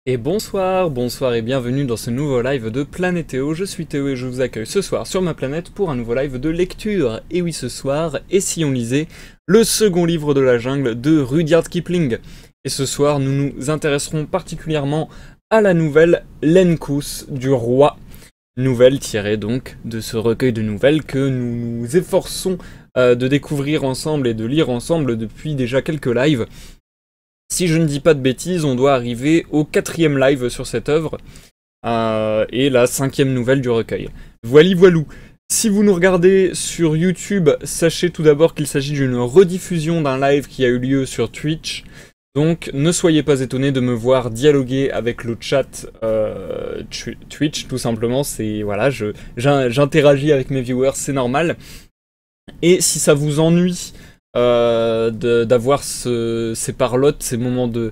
Et bonsoir, bonsoir et bienvenue dans ce nouveau live de Planétéo. Je suis Théo et je vous accueille ce soir sur ma planète pour un nouveau live de lecture. Et oui, ce soir, et si on lisait le second livre de la jungle de Rudyard Kipling. Et ce soir, nous nous intéresserons particulièrement à la nouvelle L'Encous du roi. Nouvelle tirée donc de ce recueil de nouvelles que nous nous efforçons de découvrir ensemble et de lire ensemble depuis déjà quelques lives. Si je ne dis pas de bêtises, on doit arriver au 4e live sur cette œuvre, et la 5e nouvelle du recueil. Voilou. Si vous nous regardez sur YouTube, sachez tout d'abord qu'il s'agit d'une rediffusion d'un live qui a eu lieu sur Twitch, donc ne soyez pas étonnés de me voir dialoguer avec le chat Twitch, tout simplement, c'est voilà, j'interagis avec mes viewers, c'est normal. Et si ça vous ennuie d'avoir ces parlottes, ces moments de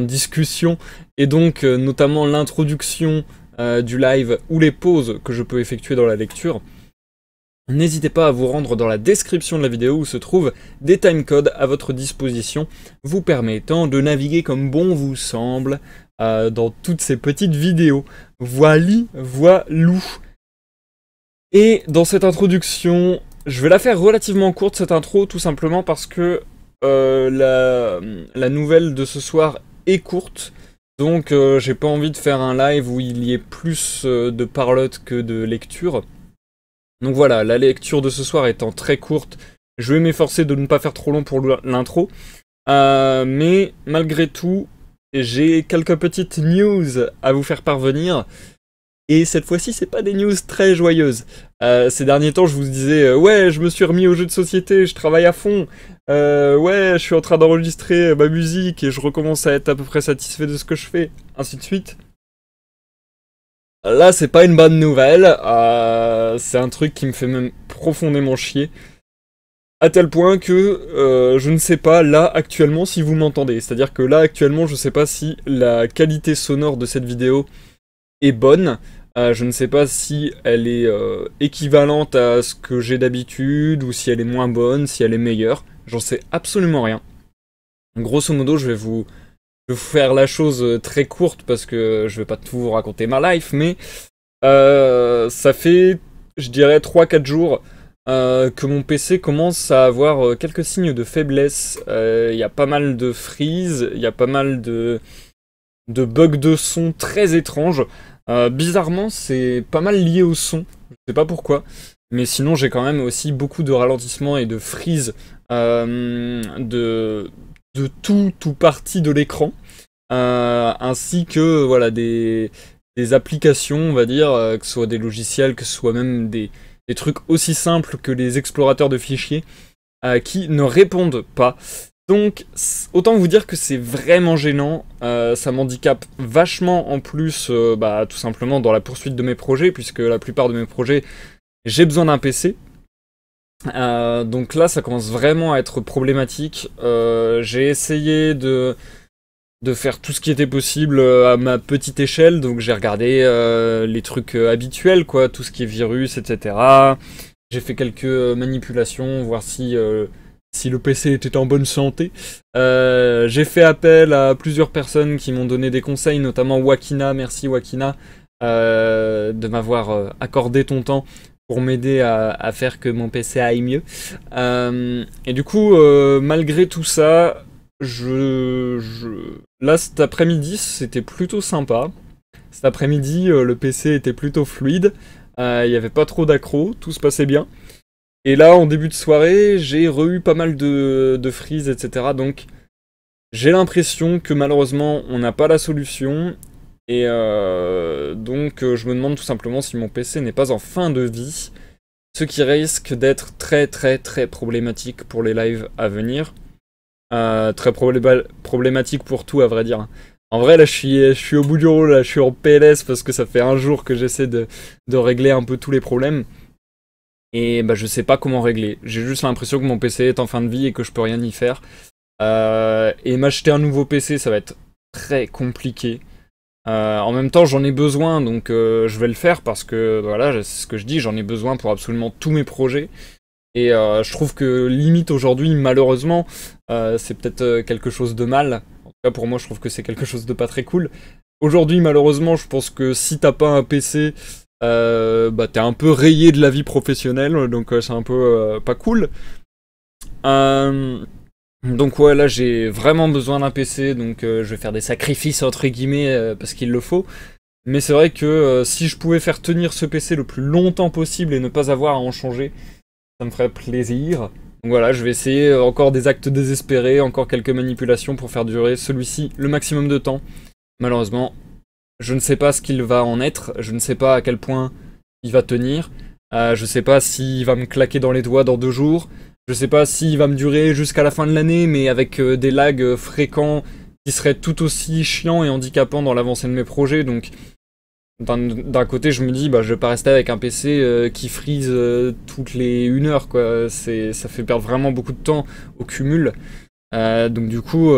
discussion, et donc notamment l'introduction du live ou les pauses que je peux effectuer dans la lecture, n'hésitez pas à vous rendre dans la description de la vidéo où se trouvent des timecodes à votre disposition, vous permettant de naviguer comme bon vous semble dans toutes ces petites vidéos. Voilou. Et dans cette introduction, je vais la faire relativement courte cette intro, tout simplement parce que la nouvelle de ce soir est courte. Donc j'ai pas envie de faire un live où il y ait plus de parlotte que de lecture. Donc voilà, la lecture de ce soir étant très courte, je vais m'efforcer de ne pas faire trop long pour l'intro. Mais malgré tout, j'ai quelques petites news à vous faire parvenir. Et cette fois-ci, c'est pas des news très joyeuses. Ces derniers temps, je vous disais ouais, je me suis remis aux jeux de société, je travaille à fond. Ouais, je suis en train d'enregistrer ma musique et je recommence à être à peu près satisfait de ce que je fais, ainsi de suite. Là, c'est pas une bonne nouvelle. C'est un truc qui me fait même profondément chier. À tel point que je ne sais pas là actuellement si vous m'entendez. C'est-à-dire que là actuellement, je sais pas si la qualité sonore de cette vidéo est bonne. Je ne sais pas si elle est équivalente à ce que j'ai d'habitude, ou si elle est moins bonne, si elle est meilleure. J'en sais absolument rien. Grosso modo, je vais vous faire la chose très courte parce que je vais pas tout vous raconter ma life, mais ça fait, je dirais, 3-4 jours que mon PC commence à avoir quelques signes de faiblesse. Il y a pas mal de freeze, il y a pas mal de bugs de son très étranges. Bizarrement, c'est pas mal lié au son, je sais pas pourquoi, mais sinon j'ai quand même aussi beaucoup de ralentissements et de freeze de tout partie de l'écran, ainsi que voilà des applications, on va dire, que ce soit des logiciels, que ce soit même des trucs aussi simples que les explorateurs de fichiers, qui ne répondent pas. Donc, autant vous dire que c'est vraiment gênant, ça m'handicape vachement en plus, tout simplement dans la poursuite de mes projets, puisque la plupart de mes projets, j'ai besoin d'un PC. Donc là, ça commence vraiment à être problématique. J'ai essayé de faire tout ce qui était possible à ma petite échelle, donc j'ai regardé les trucs habituels, quoi, tout ce qui est virus, etc. J'ai fait quelques manipulations, voir si le PC était en bonne santé. J'ai fait appel à plusieurs personnes qui m'ont donné des conseils, notamment Wakina, merci Wakina, de m'avoir accordé ton temps pour m'aider à faire que mon PC aille mieux. Et du coup, malgré tout ça, là cet après-midi, c'était plutôt sympa. Cet après-midi, le PC était plutôt fluide, il n'y avait pas trop d'accros, tout se passait bien. Et là, en début de soirée, j'ai eu pas mal de freeze, etc. Donc, j'ai l'impression que malheureusement, on n'a pas la solution. Et donc, je me demande tout simplement si mon PC n'est pas en fin de vie. Ce qui risque d'être très problématique pour les lives à venir. Très problématique pour tout, à vrai dire. En vrai, là, je suis au bout du rouleau, là, je suis en PLS parce que ça fait un jour que j'essaie de régler un peu tous les problèmes. Et je sais pas comment régler. J'ai juste l'impression que mon PC est en fin de vie et que je peux rien y faire. Et m'acheter un nouveau PC, ça va être très compliqué. En même temps, j'en ai besoin, donc je vais le faire parce que, voilà, c'est ce que je dis, j'en ai besoin pour absolument tous mes projets. Et je trouve que limite aujourd'hui, malheureusement, c'est peut-être quelque chose de mal. En Là, pour moi, je trouve que c'est quelque chose de pas très cool. Aujourd'hui, malheureusement, je pense que si t'as pas un PC, bah t'es un peu rayé de la vie professionnelle, donc c'est un peu pas cool. Donc ouais, là j'ai vraiment besoin d'un PC, donc je vais faire des sacrifices entre guillemets parce qu'il le faut. Mais c'est vrai que si je pouvais faire tenir ce PC le plus longtemps possible et ne pas avoir à en changer, ça me ferait plaisir. Donc voilà, je vais essayer encore des actes désespérés, encore quelques manipulations pour faire durer celui-ci le maximum de temps. Malheureusement, je ne sais pas ce qu'il va en être, je ne sais pas à quel point il va tenir, je sais pas s'il va me claquer dans les doigts dans 2 jours, je sais pas s'il va me durer jusqu'à la fin de l'année, mais avec des lags fréquents qui seraient tout aussi chiants et handicapants dans l'avancée de mes projets, donc d'un côté je me dis bah je vais pas rester avec un PC qui freeze toutes les 1 heure quoi, ça fait perdre vraiment beaucoup de temps au cumul, donc du coup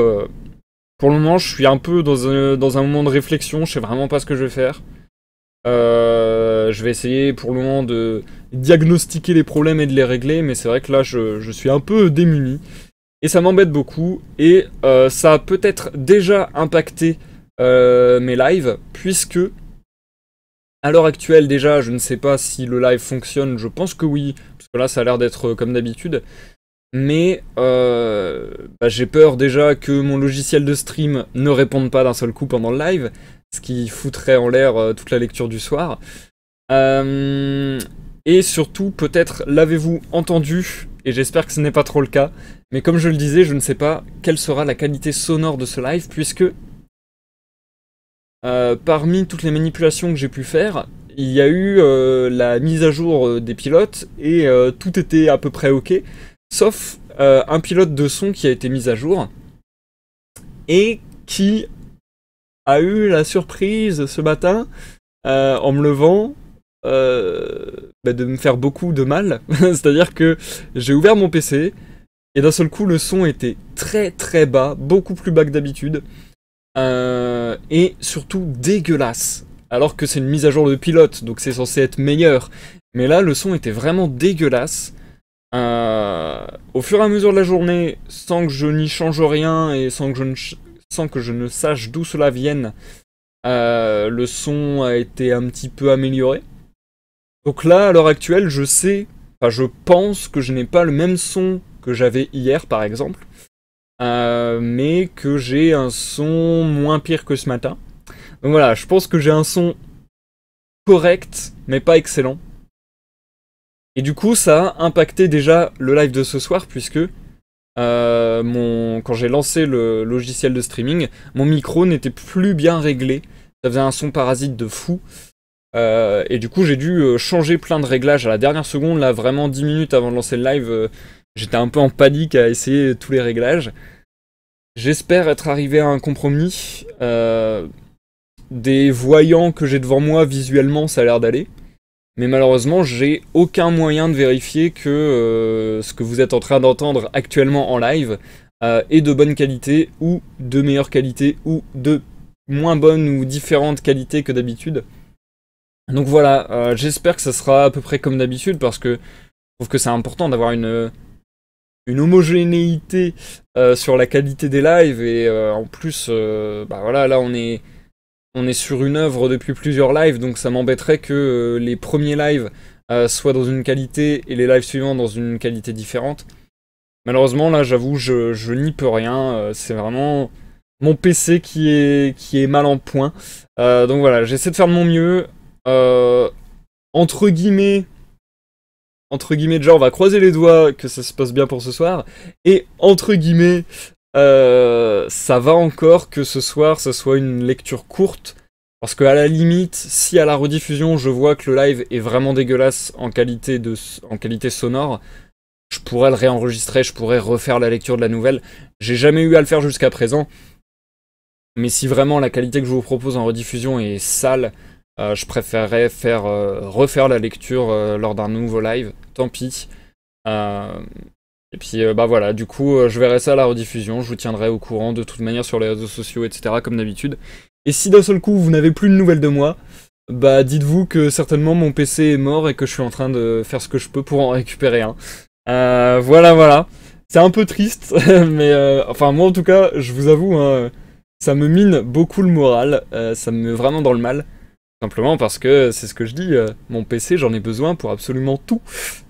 pour le moment je suis un peu dans un moment de réflexion, je sais vraiment pas ce que je vais faire. Je vais essayer pour le moment de diagnostiquer les problèmes et de les régler, mais c'est vrai que là je suis un peu démuni et ça m'embête beaucoup, et ça a peut-être déjà impacté mes lives, puisque à l'heure actuelle déjà je ne sais pas si le live fonctionne, je pense que oui, parce que là ça a l'air d'être comme d'habitude, mais bah, j'ai peur déjà que mon logiciel de stream ne réponde pas d'un seul coup pendant le live, ce qui foutrait en l'air toute la lecture du soir. Et surtout, peut-être l'avez-vous entendu, et j'espère que ce n'est pas trop le cas, mais comme je le disais, je ne sais pas quelle sera la qualité sonore de ce live, puisque parmi toutes les manipulations que j'ai pu faire, il y a eu la mise à jour des pilotes, et tout était à peu près ok, sauf un pilote de son qui a été mis à jour, et qui a eu la surprise ce matin, en me levant, bah de me faire beaucoup de mal. C'est-à-dire que j'ai ouvert mon PC, et d'un seul coup le son était très très bas, beaucoup plus bas que d'habitude, et surtout dégueulasse. Alors que c'est une mise à jour de pilote, donc c'est censé être meilleur. Mais là le son était vraiment dégueulasse. Au fur et à mesure de la journée, sans que je n'y change rien et sans que je ne sache d'où cela vienne, le son a été un petit peu amélioré. Donc là, à l'heure actuelle, je pense que je n'ai pas le même son que j'avais hier, par exemple, mais que j'ai un son moins pire que ce matin. Donc voilà, je pense que j'ai un son correct, mais pas excellent. Et du coup, ça a impacté déjà le live de ce soir, puisque quand j'ai lancé le logiciel de streaming, mon micro n'était plus bien réglé. Ça faisait un son parasite de fou. Et du coup, j'ai dû changer plein de réglages à la dernière seconde. Là, vraiment 10 minutes avant de lancer le live, j'étais un peu en panique à essayer tous les réglages. J'espère être arrivé à un compromis. Des voyants que j'ai devant moi, visuellement, ça a l'air d'aller. Mais malheureusement, j'ai aucun moyen de vérifier que ce que vous êtes en train d'entendre actuellement en live est de bonne qualité, ou de meilleure qualité, ou de moins bonne ou différente qualité que d'habitude. Donc voilà, j'espère que ça sera à peu près comme d'habitude, parce que je trouve que c'est important d'avoir une homogénéité sur la qualité des lives, et en plus, bah voilà, là on est sur une œuvre depuis plusieurs lives, donc ça m'embêterait que les premiers lives soient dans une qualité et les lives suivants dans une qualité différente. Malheureusement, là, j'avoue, je n'y peux rien. C'est vraiment mon PC qui est mal en point. Donc voilà, j'essaie de faire de mon mieux. Entre guillemets, déjà, on va croiser les doigts que ça se passe bien pour ce soir. Et entre guillemets, ça va encore que ce soir, ce soit une lecture courte. Parce qu'à la limite, si à la rediffusion, je vois que le live est vraiment dégueulasse en qualité sonore, je pourrais le réenregistrer, je pourrais refaire la lecture de la nouvelle. J'ai jamais eu à le faire jusqu'à présent. Mais si vraiment la qualité que je vous propose en rediffusion est sale, je préférerais refaire la lecture lors d'un nouveau live. Tant pis. Et puis bah voilà, du coup je verrai ça à la rediffusion, je vous tiendrai au courant de toute manière sur les réseaux sociaux, etc. comme d'habitude. Et si d'un seul coup vous n'avez plus de nouvelles de moi, bah dites-vous que certainement mon PC est mort et que je suis en train de faire ce que je peux pour en récupérer un. Voilà. C'est un peu triste, mais enfin moi en tout cas, je vous avoue, hein, ça me mine beaucoup le moral, ça me met vraiment dans le mal. Simplement parce que, c'est ce que je dis, mon PC j'en ai besoin pour absolument tout.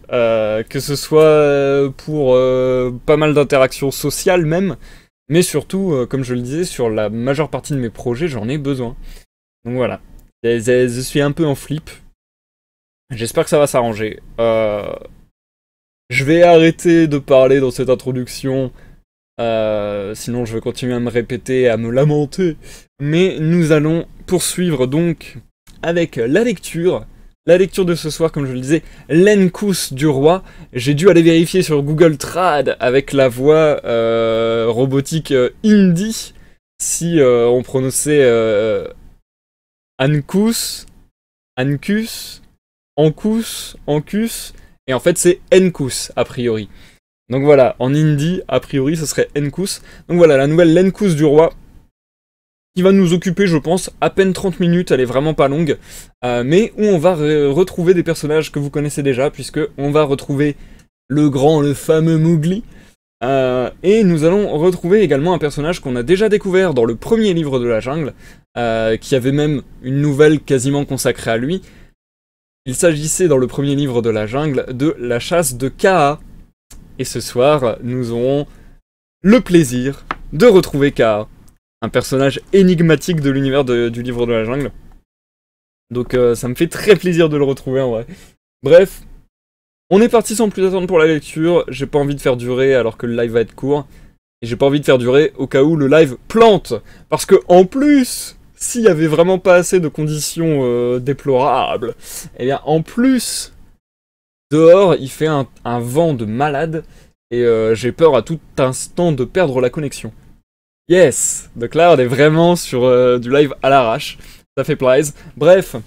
Que ce soit pour pas mal d'interactions sociales même, mais surtout, comme je le disais, sur la majeure partie de mes projets, j'en ai besoin. Donc voilà, je suis un peu en flip. J'espère que ça va s'arranger. Je vais arrêter de parler dans cette introduction, sinon je vais continuer à me répéter, à me lamenter. Mais nous allons poursuivre donc avec la lecture. La lecture de ce soir, comme je le disais, l'Encous du roi. J'ai dû aller vérifier sur Google Trad avec la voix robotique Indie si on prononçait Ancous, Ancus, Ancus, Ancus, et en fait c'est Encous a priori. Donc voilà, en Indie, a priori ce serait Encous. Donc voilà, la nouvelle l'Encous du roi, qui va nous occuper, je pense, à peine 30 minutes, elle est vraiment pas longue, mais où on va retrouver des personnages que vous connaissez déjà, puisque on va retrouver le fameux Mowgli, et nous allons retrouver également un personnage qu'on a déjà découvert dans le premier livre de la jungle, qui avait même une nouvelle quasiment consacrée à lui. Il s'agissait dans le premier livre de la jungle de la chasse de Kaa, et ce soir, nous aurons le plaisir de retrouver Kaa. Un personnage énigmatique de l'univers du livre de la jungle. Donc ça me fait très plaisir de le retrouver en vrai. Bref, on est parti sans plus attendre pour la lecture. J'ai pas envie de faire durer alors que le live va être court. Et j'ai pas envie de faire durer au cas où le live plante. Parce que en plus, s'il y avait vraiment pas assez de conditions déplorables, et bien en plus, dehors il fait un vent de malade. Et j'ai peur à tout instant de perdre la connexion. Yes! Donc là, on est vraiment sur du live à l'arrache. Ça fait plaisir. Bref.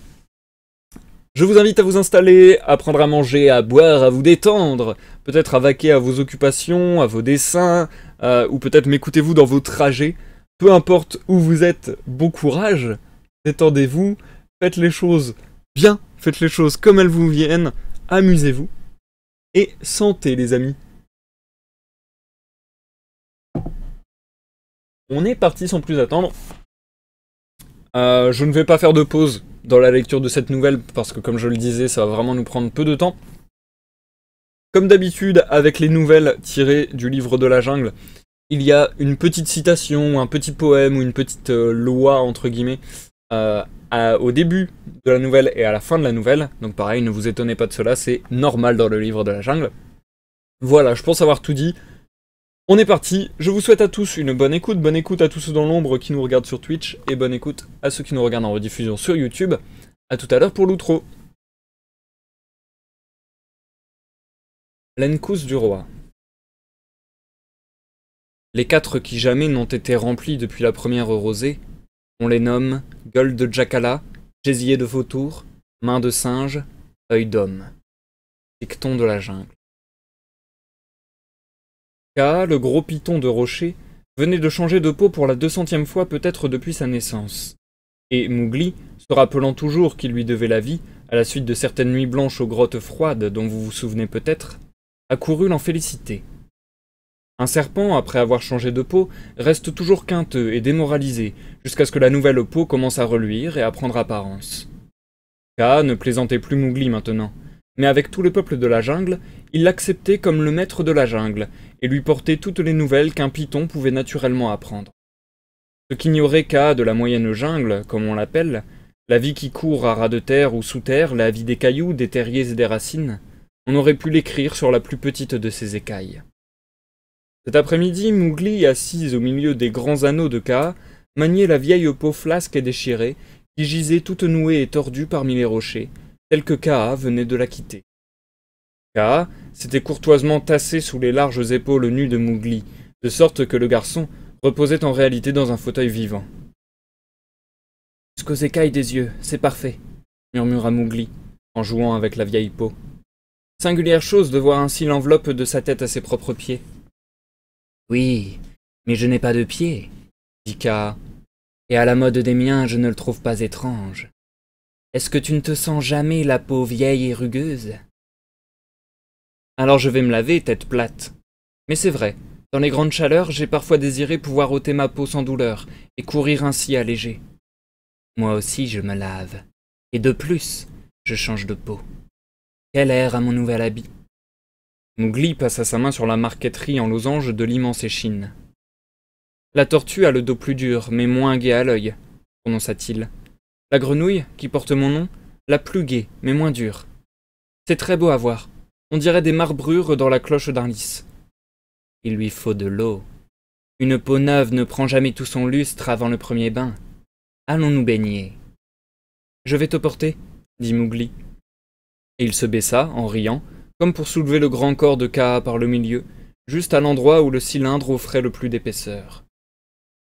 Je vous invite à vous installer, à prendre à manger, à boire, à vous détendre. Peut-être à vaquer à vos occupations, à vos dessins, ou peut-être m'écoutez-vous dans vos trajets. Peu importe où vous êtes, bon courage. Détendez-vous. Faites les choses bien. Faites les choses comme elles vous viennent. Amusez-vous. Et santé, les amis. On est parti sans plus attendre. Je ne vais pas faire de pause dans la lecture de cette nouvelle parce que comme je le disais, ça va vraiment nous prendre peu de temps. Comme d'habitude, avec les nouvelles tirées du livre de la jungle, il y a une petite citation, un petit poème ou une petite loi entre guillemets au début de la nouvelle et à la fin de la nouvelle. Donc pareil, ne vous étonnez pas de cela, c'est normal dans le livre de la jungle. Voilà, je pense avoir tout dit. On est parti, je vous souhaite à tous une bonne écoute à tous ceux dans l'ombre qui nous regardent sur Twitch, et bonne écoute à ceux qui nous regardent en rediffusion sur YouTube. A tout à l'heure pour l'outro. L'Encous du roi. Les 4 qui jamais n'ont été remplis depuis la première rosée, on les nomme gueule de jackala, gésier de vautour, main de singe, œil d'homme. Dicton de la jungle. Kaa, le gros python de rocher, venait de changer de peau pour la 200e fois peut-être depuis sa naissance. Et Mowgli, se rappelant toujours qu'il lui devait la vie, à la suite de certaines nuits blanches aux grottes froides dont vous vous souvenez peut-être, a couru l'en féliciter. Un serpent, après avoir changé de peau, reste toujours quinteux et démoralisé, jusqu'à ce que la nouvelle peau commence à reluire et à prendre apparence. Kaa ne plaisantait plus Mowgli maintenant, mais avec tout le peuple de la jungle, il l'acceptait comme le maître de la jungle, et lui portait toutes les nouvelles qu'un python pouvait naturellement apprendre. Ce qu'ignorait Kaa de la moyenne jungle, comme on l'appelle, la vie qui court à ras de terre ou sous terre, la vie des cailloux, des terriers et des racines, on aurait pu l'écrire sur la plus petite de ses écailles. Cet après-midi, Mowgli, assise au milieu des grands anneaux de Kaa, maniait la vieille peau flasque et déchirée, qui gisait toute nouée et tordue parmi les rochers, telle que Kaa venait de la quitter. Kaa s'était courtoisement tassé sous les larges épaules nues de Mowgli, de sorte que le garçon reposait en réalité dans un fauteuil vivant. « Jusqu'aux écailles des yeux, c'est parfait, » murmura Mowgli, en jouant avec la vieille peau. « Singulière chose de voir ainsi l'enveloppe de sa tête à ses propres pieds. »« Oui, mais je n'ai pas de pieds, » dit Kaa, « et à la mode des miens, je ne le trouve pas étrange. Est-ce que tu ne te sens jamais la peau vieille et rugueuse ? Alors je vais me laver, tête plate. Mais c'est vrai, Dans les grandes chaleurs, j'ai parfois désiré pouvoir ôter ma peau sans douleur, et courir ainsi allégé. Moi aussi je me lave, et de plus, je change de peau. Quel air à mon nouvel habit. Mowgli passa sa main sur la marqueterie en losange de l'immense échine. La tortue a le dos plus dur, mais moins gai à l'œil, prononça-t-il. La grenouille, qui porte mon nom, la plus gaie, mais moins dure. C'est très beau à voir. On dirait des marbrures dans la cloche d'un lys. Il lui faut de l'eau. Une peau neuve ne prend jamais tout son lustre avant le premier bain. Allons-nous baigner. Je vais te porter, dit Mowgli. Et il se baissa, en riant, comme pour soulever le grand corps de Kaa par le milieu, juste à l'endroit où le cylindre offrait le plus d'épaisseur.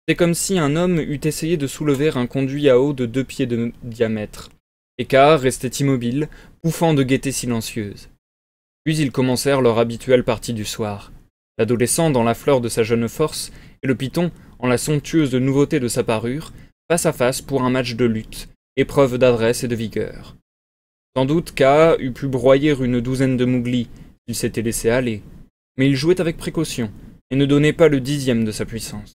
C'est comme si un homme eût essayé de soulever un conduit à eau de 2 pieds de diamètre, et Kaa restait immobile, pouffant de gaieté silencieuse. Puis ils commencèrent leur habituelle partie du soir, l'adolescent dans la fleur de sa jeune force, et le python, en la somptueuse nouveauté de sa parure, face à face pour un match de lutte, épreuve d'adresse et de vigueur. Sans doute Kaa eût pu broyer une douzaine de Mowgli, s'il s'était laissé aller, mais il jouait avec précaution, et ne donnait pas le 10e de sa puissance.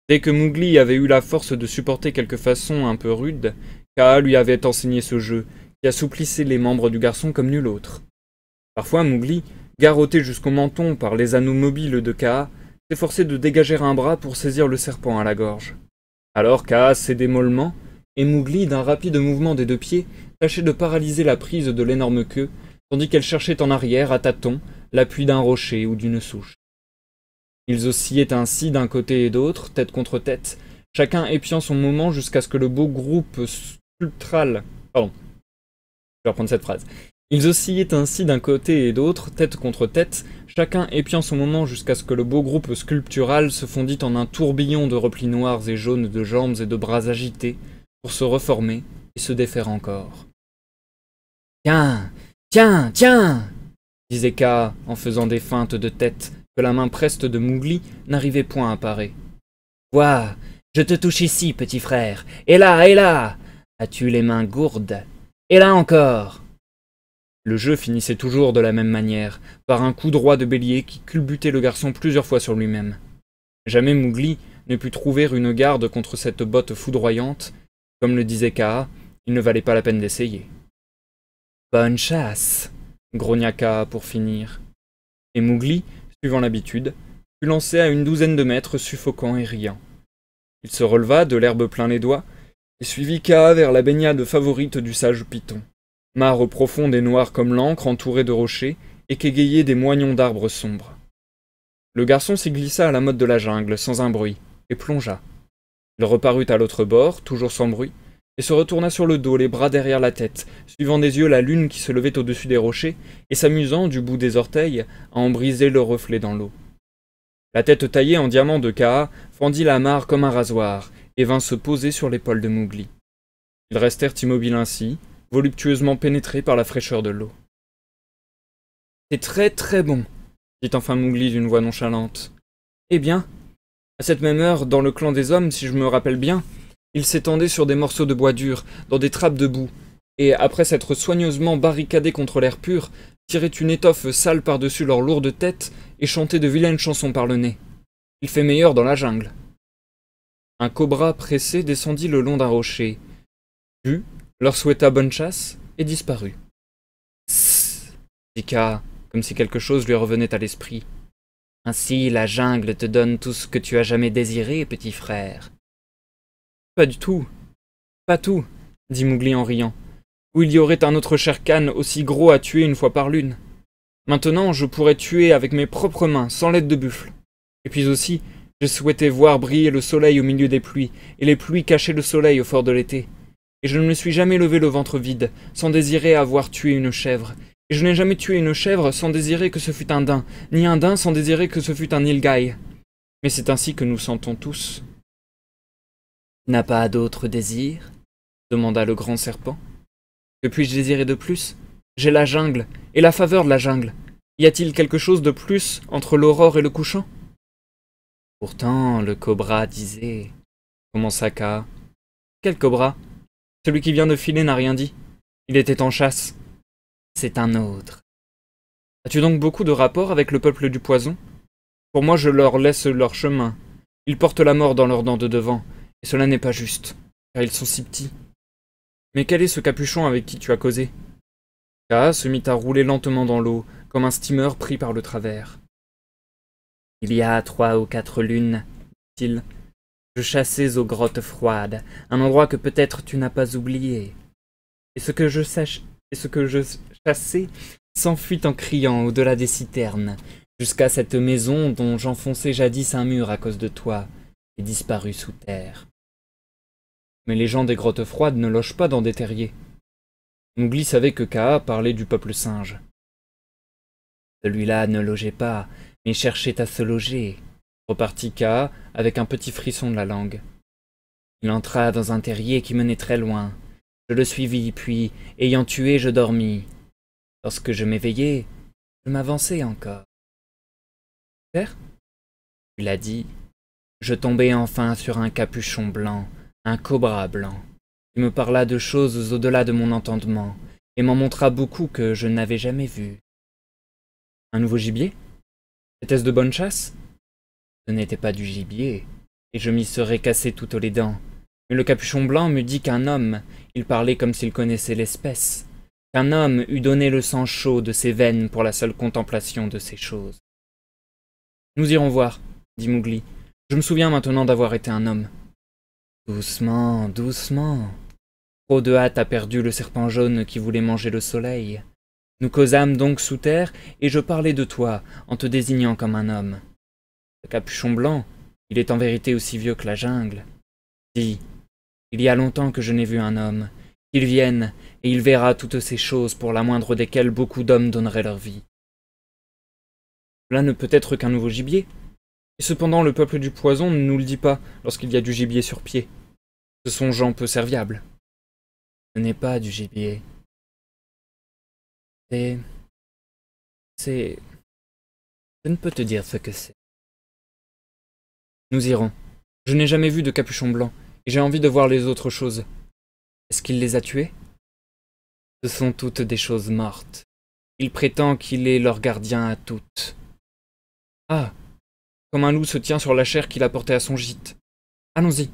Dès que Mowgli avait eu la force de supporter quelques façons un peu rudes, Kaa lui avait enseigné ce jeu, qui assouplissait les membres du garçon comme nul autre. Parfois Mowgli, garrotté jusqu'au menton par les anneaux mobiles de Kaa, s'efforçait de dégager un bras pour saisir le serpent à la gorge. Alors Kaa cédait mollement, et Mowgli, d'un rapide mouvement des 2 pieds, tâchait de paralyser la prise de l'énorme queue, tandis qu'elle cherchait en arrière, à tâtons, l'appui d'un rocher ou d'une souche. Ils oscillaient ainsi d'un côté et d'autre, tête contre tête, chacun épiant son moment jusqu'à ce que le beau groupe sculptural... Pardon, je vais reprendre cette phrase. Ils oscillaient ainsi d'un côté et d'autre, tête contre tête, chacun épiant son moment jusqu'à ce que le beau groupe sculptural se fondît en un tourbillon de replis noirs et jaunes de jambes et de bras agités, pour se reformer et se défaire encore. « Tiens, tiens, tiens !» disait Kaa en faisant des feintes de tête que la main preste de Mowgli n'arrivait point à parer. « Vois, je te touche ici, petit frère, et là, et là ! As-tu les mains gourdes? Et là encore !» Le jeu finissait toujours de la même manière, par un coup droit de bélier qui culbutait le garçon plusieurs fois sur lui-même. Jamais Mowgli ne put trouver une garde contre cette botte foudroyante. Comme le disait Kaa, il ne valait pas la peine d'essayer. « Bonne chasse !» grogna Kaa pour finir. Et Mowgli, suivant l'habitude, fut lancé à une douzaine de mètres, suffocant et riant. Il se releva de l'herbe plein les doigts et suivit Kaa vers la baignade favorite du sage python. Mare profonde et noire comme l'encre, entourée de rochers, et qu'égayaient des moignons d'arbres sombres. Le garçon s'y glissa à la mode de la jungle, sans un bruit, et plongea. Il reparut à l'autre bord, toujours sans bruit, et se retourna sur le dos, les bras derrière la tête, suivant des yeux la lune qui se levait au-dessus des rochers, et s'amusant, du bout des orteils, à en briser le reflet dans l'eau. La tête taillée en diamant de Kaa fendit la mare comme un rasoir, et vint se poser sur l'épaule de Mowgli. Ils restèrent immobiles ainsi, voluptueusement pénétrés par la fraîcheur de l'eau. « C'est très très bon, » dit enfin Mowgli d'une voix nonchalante. « Eh bien, à cette même heure, dans le clan des hommes, si je me rappelle bien, ils s'étendaient sur des morceaux de bois dur, dans des trappes de boue, et après s'être soigneusement barricadés contre l'air pur, tiraient une étoffe sale par-dessus leur lourde tête et chantaient de vilaines chansons par le nez. Il fait meilleur dans la jungle. » Un cobra pressé descendit le long d'un rocher, vut, leur souhaita bonne chasse et disparut. « Sss !» dit Kaa, comme si quelque chose lui revenait à l'esprit. « Ainsi la jungle te donne tout ce que tu as jamais désiré, petit frère. » « Pas du tout. Pas tout, » dit Mowgli en riant. « Ou il y aurait un autre Shere Khan aussi gros à tuer une fois par lune. Maintenant, je pourrais tuer avec mes propres mains, sans l'aide de buffle. Et puis aussi, je souhaitais voir briller le soleil au milieu des pluies, et les pluies cacher le soleil au fort de l'été. Et je ne me suis jamais levé le ventre vide, sans désirer avoir tué une chèvre. Et je n'ai jamais tué une chèvre sans désirer que ce fût un daim, ni un daim sans désirer que ce fût un nilgai. Mais c'est ainsi que nous sentons tous. » « N'a pas d'autre désir ?» demanda le grand serpent. « Que puis-je désirer de plus? J'ai la jungle, et la faveur de la jungle. Y a-t-il quelque chose de plus entre l'aurore et le couchant ?» Pourtant, le cobra disait... commença Kaa. « Quel cobra? Celui qui vient de filer n'a rien dit. Il était en chasse. »« C'est un autre. »« As-tu donc beaucoup de rapports avec le peuple du poison ? Pour moi, je leur laisse leur chemin. Ils portent la mort dans leurs dents de devant, et cela n'est pas juste, car ils sont si petits. Mais quel est ce capuchon avec qui tu as causé? Kaa se mit à rouler lentement dans l'eau, comme un steamer pris par le travers. Il y a 3 ou 4 lunes, dit-il. Je chassais aux grottes froides, un endroit que peut-être tu n'as pas oublié. Et ce que je chassais s'enfuit en criant au-delà des citernes, jusqu'à cette maison dont j'enfonçai jadis un mur à cause de toi, et disparut sous terre. Mais les gens des grottes froides ne logent pas dans des terriers. Mowgli savait que Kaa parlait du peuple singe. Celui-là ne logeait pas, mais cherchait à se loger, repartit Kaa avec un petit frisson de la langue. Il entra dans un terrier qui menait très loin. Je le suivis, puis, ayant tué, je dormis. Lorsque je m'éveillai, je m'avançai encore. Père? Tu l'as dit. Je tombai enfin sur un capuchon blanc, un cobra blanc. Il me parla de choses au-delà de mon entendement, et m'en montra beaucoup que je n'avais jamais vues. Un nouveau gibier? Était-ce de bonne chasse? Ce n'était pas du gibier, et je m'y serais cassé toutes les dents. Mais le capuchon blanc me dit qu'un homme, il parlait comme s'il connaissait l'espèce, qu'un homme eût donné le sang chaud de ses veines pour la seule contemplation de ces choses. Nous irons voir, dit Mowgli. Je me souviens maintenant d'avoir été un homme. Doucement, doucement. Trop de hâte a perdu le serpent jaune qui voulait manger le soleil. Nous causâmes donc sous terre, et je parlais de toi, en te désignant comme un homme. Le capuchon blanc, il est en vérité aussi vieux que la jungle. Dis, il y a longtemps que je n'ai vu un homme. Qu'il vienne, et il verra toutes ces choses pour la moindre desquelles beaucoup d'hommes donneraient leur vie. Cela ne peut être qu'un nouveau gibier. Et cependant le peuple du poison ne nous le dit pas lorsqu'il y a du gibier sur pied. Ce sont gens peu serviables. Ce n'est pas du gibier. Je ne peux te dire ce que c'est. Nous irons. Je n'ai jamais vu de capuchon blanc, et j'ai envie de voir les autres choses. Est-ce qu'il les a tués? Ce sont toutes des choses mortes. Il prétend qu'il est leur gardien à toutes. Ah! Comme un loup se tient sur la chair qu'il a portée à son gîte. Allons-y.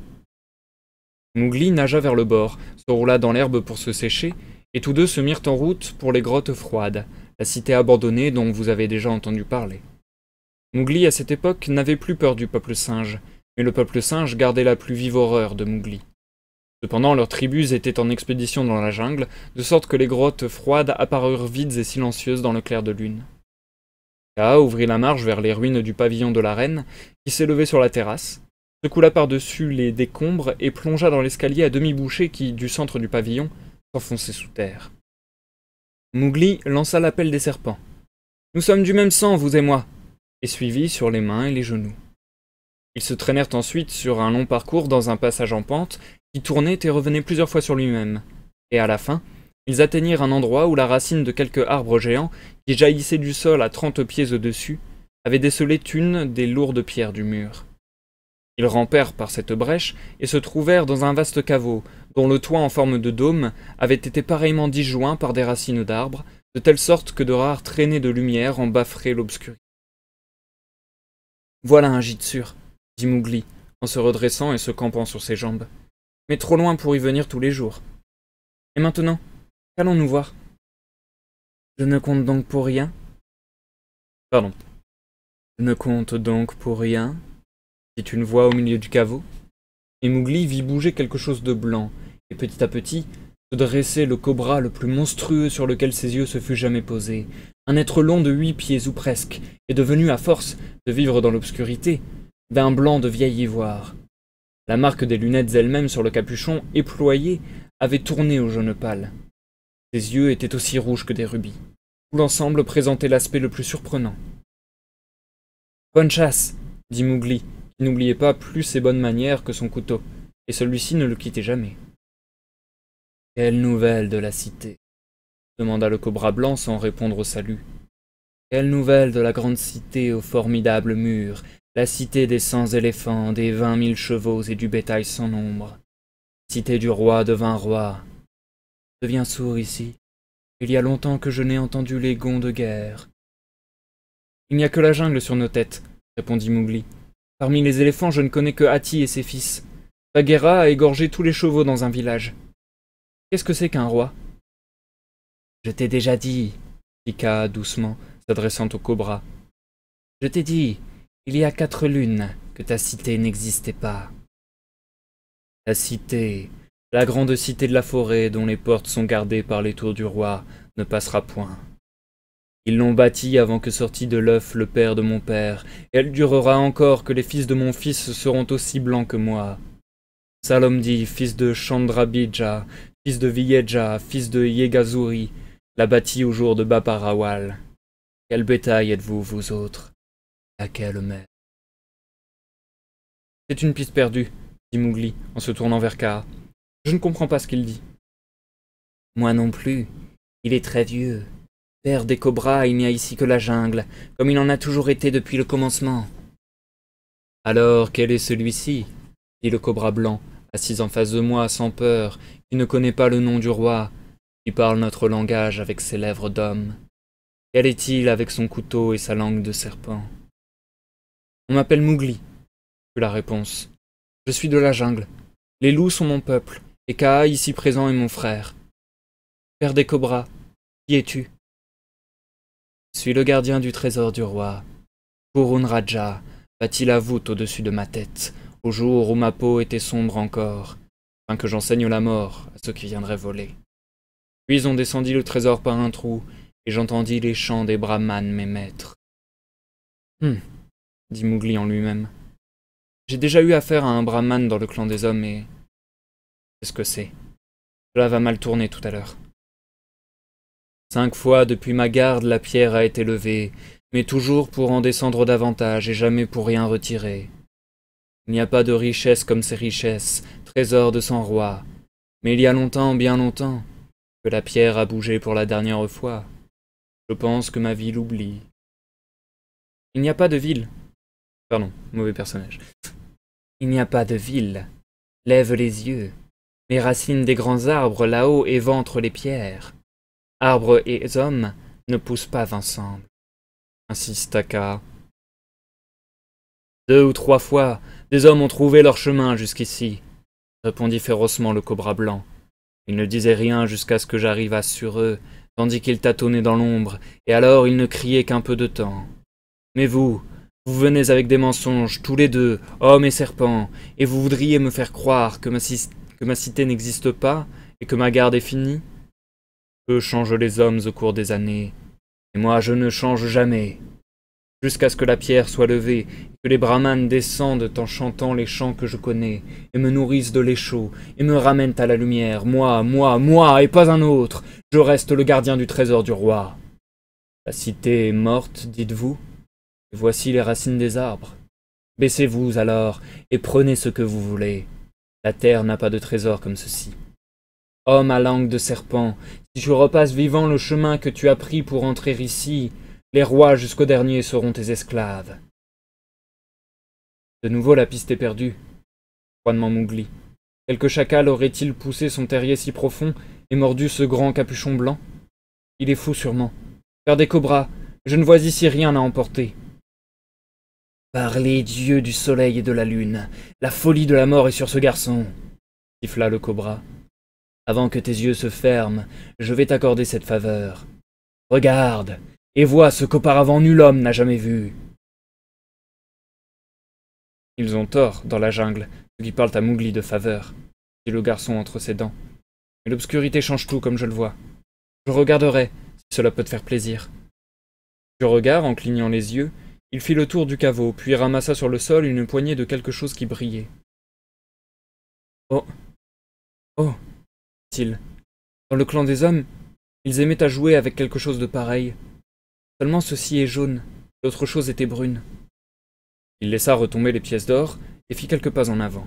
Mowgli nagea vers le bord, se roula dans l'herbe pour se sécher, et tous deux se mirent en route pour les grottes froides, la cité abandonnée dont vous avez déjà entendu parler. Mowgli, à cette époque, n'avait plus peur du peuple singe, mais le peuple singe gardait la plus vive horreur de Mowgli. Cependant, leurs tribus étaient en expédition dans la jungle, de sorte que les grottes froides apparurent vides et silencieuses dans le clair de lune. Kaa ouvrit la marche vers les ruines du pavillon de la reine, qui s'élevait sur la terrasse, se coula par-dessus les décombres et plongea dans l'escalier à demi bouché qui, du centre du pavillon, s'enfonçait sous terre. Mowgli lança l'appel des serpents. « Nous sommes du même sang, vous et moi !» et suivit sur les mains et les genoux. Ils se traînèrent ensuite sur un long parcours dans un passage en pente qui tournait et revenait plusieurs fois sur lui-même, et à la fin, ils atteignirent un endroit où la racine de quelques arbres géants, qui jaillissaient du sol à 30 pieds au-dessus, avait décelé une des lourdes pierres du mur. Ils rampèrent par cette brèche et se trouvèrent dans un vaste caveau, dont le toit en forme de dôme avait été pareillement disjoint par des racines d'arbres, de telle sorte que de rares traînées de lumière en bafferaient l'obscurité. « Voilà un gîte sûr, » dit Mowgli, en se redressant et se campant sur ses jambes. « Mais trop loin pour y venir tous les jours. Et maintenant, qu'allons-nous voir? Je ne compte donc pour rien? Pardon. Je ne compte donc pour rien? Dit une voix au milieu du caveau. Et Mowgli vit bouger quelque chose de blanc, et petit à petit, se dressait le cobra le plus monstrueux sur lequel ses yeux se fût jamais posés, un être long de 8 pieds ou presque, et devenu à force de vivre dans l'obscurité, d'un blanc de vieil ivoire. La marque des lunettes elles-mêmes sur le capuchon, éployé, avait tourné au jaune pâle. Ses yeux étaient aussi rouges que des rubis. Tout l'ensemble présentait l'aspect le plus surprenant. « Bonne chasse !» dit Mowgli, qui n'oubliait pas plus ses bonnes manières que son couteau, et celui-ci ne le quittait jamais. « Quelle nouvelle de la cité ?» demanda le cobra blanc sans répondre au salut. « Quelle nouvelle de la grande cité aux formidables murs, la cité des 100 éléphants, des 20 000 chevaux et du bétail sans nombre. Cité du roi devint roi. Je deviens sourd ici. Il y a longtemps que je n'ai entendu les gonds de guerre. Il n'y a que la jungle sur nos têtes, répondit Mowgli. Parmi les éléphants, je ne connais que Hati et ses fils. Bagheera a égorgé tous les chevaux dans un village. Qu'est-ce que c'est qu'un roi? Je t'ai déjà dit, dit Kaa doucement, s'adressant au cobra. Je t'ai dit, il y a 4 lunes que ta cité n'existait pas. La cité, la grande cité de la forêt dont les portes sont gardées par les tours du roi, ne passera point. Ils l'ont bâtie avant que sortît de l'œuf le père de mon père, et elle durera encore que les fils de mon fils seront aussi blancs que moi. Salomdi, fils de Chandrabija, fils de Viyeja, fils de Yegazuri, l'a bâtie au jour de Baparawal. Quel bétail êtes-vous, vous autres? À quelle mer? C'est une piste perdue, dit Mowgli, en se tournant vers Kaa. Je ne comprends pas ce qu'il dit. Moi non plus. Il est très vieux. Père des cobras, il n'y a ici que la jungle, comme il en a toujours été depuis le commencement. Alors, quel est celui-ci? Dit le cobra blanc, assis en face de moi, sans peur, qui ne connaît pas le nom du roi, qui parle notre langage avec ses lèvres d'homme. Quel est-il avec son couteau et sa langue de serpent? On m'appelle Mowgli, fut la réponse. Je suis de la jungle. Les loups sont mon peuple, et Kaa, ici présent, est mon frère. Père des cobras, qui es-tu? Je suis le gardien du trésor du roi. Purun Raja bâtit la voûte au-dessus de ma tête, au jour où ma peau était sombre encore, afin que j'enseigne la mort à ceux qui viendraient voler. Puis on descendit le trésor par un trou, et j'entendis les chants des brahmanes, mes maîtres. Dit Mowgli en lui-même. J'ai déjà eu affaire à un brahmane dans le clan des hommes, et... Qu'est-ce que c'est? Cela va mal tourner tout à l'heure. 5 fois depuis ma garde, la pierre a été levée, mais toujours pour en descendre davantage et jamais pour rien retirer. Il n'y a pas de richesse comme ces richesses, trésor de 100 rois. Mais il y a longtemps, bien longtemps, que la pierre a bougé pour la dernière fois. Je pense que ma ville oublie. Il n'y a pas de ville. Pardon, mauvais personnage. Il n'y a pas de ville. Lève les yeux. Les racines des grands arbres là-haut éventrent les pierres. Arbres et hommes ne poussent pas ensemble. Insista Kaa. 2 ou 3 fois, des hommes ont trouvé leur chemin jusqu'ici, répondit férocement le cobra blanc. Ils ne disaient rien jusqu'à ce que j'arrivasse sur eux, tandis qu'ils tâtonnaient dans l'ombre, et alors ils ne criaient qu'un peu de temps. Mais vous venez avec des mensonges, tous les deux, hommes et serpents, et vous voudriez me faire croire que ma cité n'existe pas, et que ma garde est finie? Peu changent les hommes au cours des années, et moi je ne change jamais. Jusqu'à ce que la pierre soit levée, et que les brahmanes descendent en chantant les chants que je connais, et me nourrissent de lait chaud, et me ramènent à la lumière, moi, et pas un autre, je reste le gardien du trésor du roi. La cité est morte, dites-vous, et voici les racines des arbres. Baissez-vous alors, et prenez ce que vous voulez. La terre n'a pas de trésor comme ceci. Homme à langue de serpent, si tu repasses vivant le chemin que tu as pris pour entrer ici, les rois jusqu'au dernier seront tes esclaves. De nouveau la piste est perdue, froidement Mowgli. Quelque chacal aurait-il poussé son terrier si profond et mordu ce grand capuchon blanc? Il est fou sûrement. Père des cobras, je ne vois ici rien à emporter. Par les dieux du soleil et de la lune, la folie de la mort est sur ce garçon, siffla le cobra. Avant que tes yeux se ferment, je vais t'accorder cette faveur. Regarde, et vois ce qu'auparavant nul homme n'a jamais vu. Ils ont tort, dans la jungle, ceux qui parlent à Mowgli de faveur, dit le garçon entre ses dents. Mais l'obscurité change tout, comme je le vois. Je regarderai, si cela peut te faire plaisir. Du regard, en clignant les yeux, il fit le tour du caveau, puis ramassa sur le sol une poignée de quelque chose qui brillait. Oh, dit-il. Dans le clan des hommes, ils aimaient à jouer avec quelque chose de pareil. Seulement ceci est jaune, l'autre chose était brune. Il laissa retomber les pièces d'or et fit quelques pas en avant.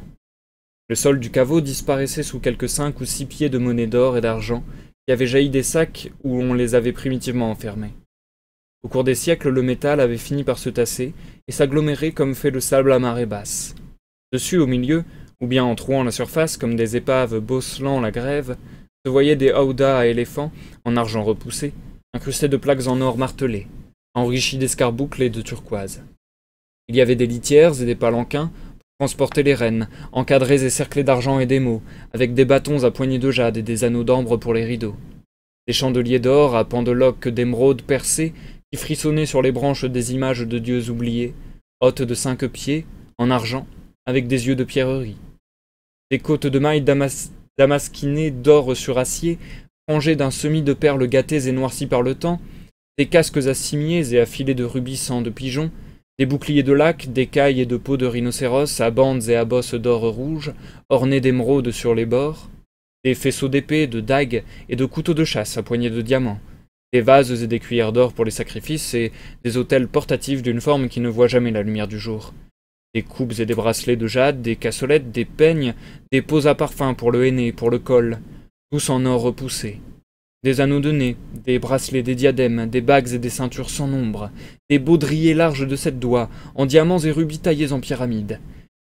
Le sol du caveau disparaissait sous quelques 5 ou 6 pieds de monnaie d'or et d'argent qui avaient jailli des sacs où on les avait primitivement enfermés. Au cours des siècles, le métal avait fini par se tasser et s'agglomérer comme fait le sable à marée basse. Dessus, au milieu, ou bien en trouant la surface comme des épaves bosselant la grève, se voyaient des howdahs à éléphants, en argent repoussé, incrustés de plaques en or martelé, enrichis d'escarboucles et de turquoise. Il y avait des litières et des palanquins pour transporter les rennes, encadrés et cerclés d'argent et d'émaux, avec des bâtons à poignées de jade et des anneaux d'ambre pour les rideaux. Des chandeliers d'or à pendeloques d'émeraude percées qui frissonnaient sur les branches des images de dieux oubliés, hautes de 5 pieds, en argent, avec des yeux de pierrerie. Des côtes de mailles damasquinées d'or sur acier, frangées d'un semis de perles gâtées et noircies par le temps, des casques à cimiers et à filets de rubis sang de pigeon, des boucliers de lac, d'écailles et de peaux de rhinocéros à bandes et à bosses d'or rouge, ornés d'émeraudes sur les bords, des faisceaux d'épées, de dagues et de couteaux de chasse à poignées de diamants, des vases et des cuillères d'or pour les sacrifices et des autels portatifs d'une forme qui ne voit jamais la lumière du jour. Des coupes et des bracelets de jade, des cassolettes, des peignes, des pots à parfum pour le henné, pour le col, tous en or repoussé. Des anneaux de nez, des bracelets, des diadèmes, des bagues et des ceintures sans nombre, des baudriers larges de 7 doigts, en diamants et rubis taillés en pyramide,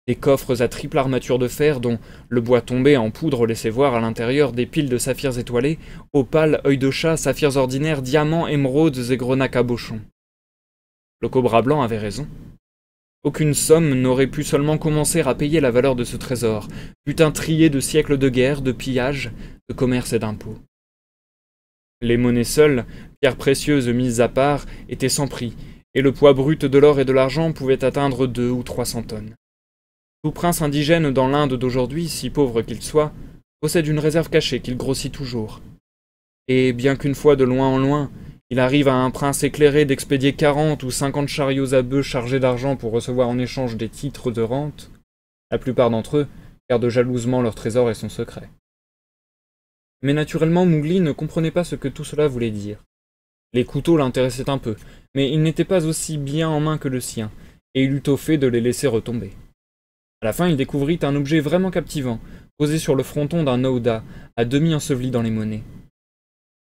des coffres à triple armature de fer dont le bois tombé en poudre laissait voir à l'intérieur des piles de saphirs étoilés, opales, œils de chat, saphirs ordinaires, diamants, émeraudes et grenats cabochons. Le cobra blanc avait raison. Aucune somme n'aurait pu seulement commencer à payer la valeur de ce trésor, butin trié de siècles de guerre, de pillage, de commerce et d'impôts. Les monnaies seules, pierres précieuses mises à part, étaient sans prix, et le poids brut de l'or et de l'argent pouvait atteindre 200 ou 300 tonnes. Tout prince indigène dans l'Inde d'aujourd'hui, si pauvre qu'il soit, possède une réserve cachée qu'il grossit toujours. Et bien qu'une fois de loin en loin, il arrive à un prince éclairé d'expédier 40 ou 50 chariots à bœufs chargés d'argent pour recevoir en échange des titres de rente, la plupart d'entre eux gardent jalousement leur trésor et son secret. Mais naturellement, Mowgli ne comprenait pas ce que tout cela voulait dire. Les couteaux l'intéressaient un peu, mais ils n'étaient pas aussi bien en main que le sien, et il eut au fait de les laisser retomber. À la fin, il découvrit un objet vraiment captivant, posé sur le fronton d'un Nauda, à demi enseveli dans les monnaies.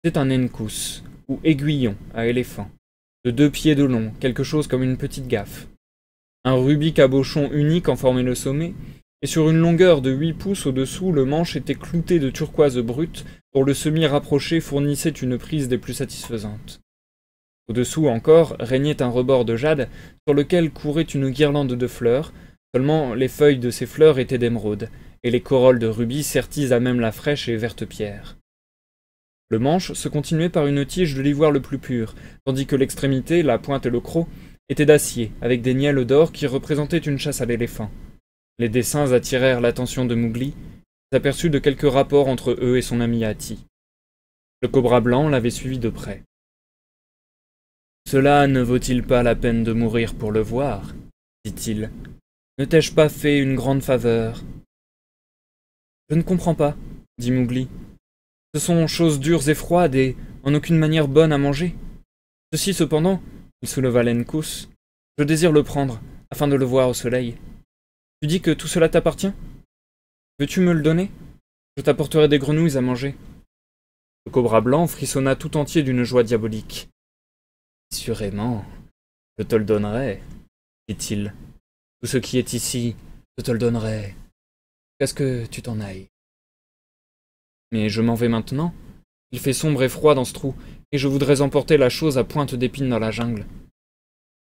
C'était un Enkous, ou aiguillon à éléphant, de 2 pieds de long, quelque chose comme une petite gaffe. Un rubis cabochon unique en formait le sommet, et sur une longueur de 8 pouces au-dessous, le manche était clouté de turquoise brute, dont le semis rapproché fournissait une prise des plus satisfaisantes. Au-dessous encore régnait un rebord de jade, sur lequel courait une guirlande de fleurs, seulement les feuilles de ces fleurs étaient d'émeraude, et les corolles de rubis serties à même la fraîche et verte pierre. Le manche se continuait par une tige de l'ivoire le plus pur, tandis que l'extrémité, la pointe et le croc, étaient d'acier, avec des nielles d'or qui représentaient une chasse à l'éléphant. Les dessins attirèrent l'attention de Mowgli, qui s'aperçut de quelques rapports entre eux et son ami Hati. Le cobra blanc l'avait suivi de près. « Cela ne vaut-il pas la peine de mourir pour le voir ?» dit-il. « Ne t'ai-je pas fait une grande faveur ?»« Je ne comprends pas, » dit Mowgli. « Ce sont choses dures et froides et en aucune manière bonnes à manger. Ceci, cependant, il souleva l'Enkous, je désire le prendre, afin de le voir au soleil. Tu dis que tout cela t'appartient? Veux-tu me le donner? Je t'apporterai des grenouilles à manger. » Le cobra blanc frissonna tout entier d'une joie diabolique. « Assurément, je te le donnerai, dit-il. Tout ce qui est ici, je te le donnerai. Qu'est-ce que tu t'en ailles? Mais je m'en vais maintenant. Il fait sombre et froid dans ce trou, et je voudrais emporter la chose à pointe d'épine dans la jungle.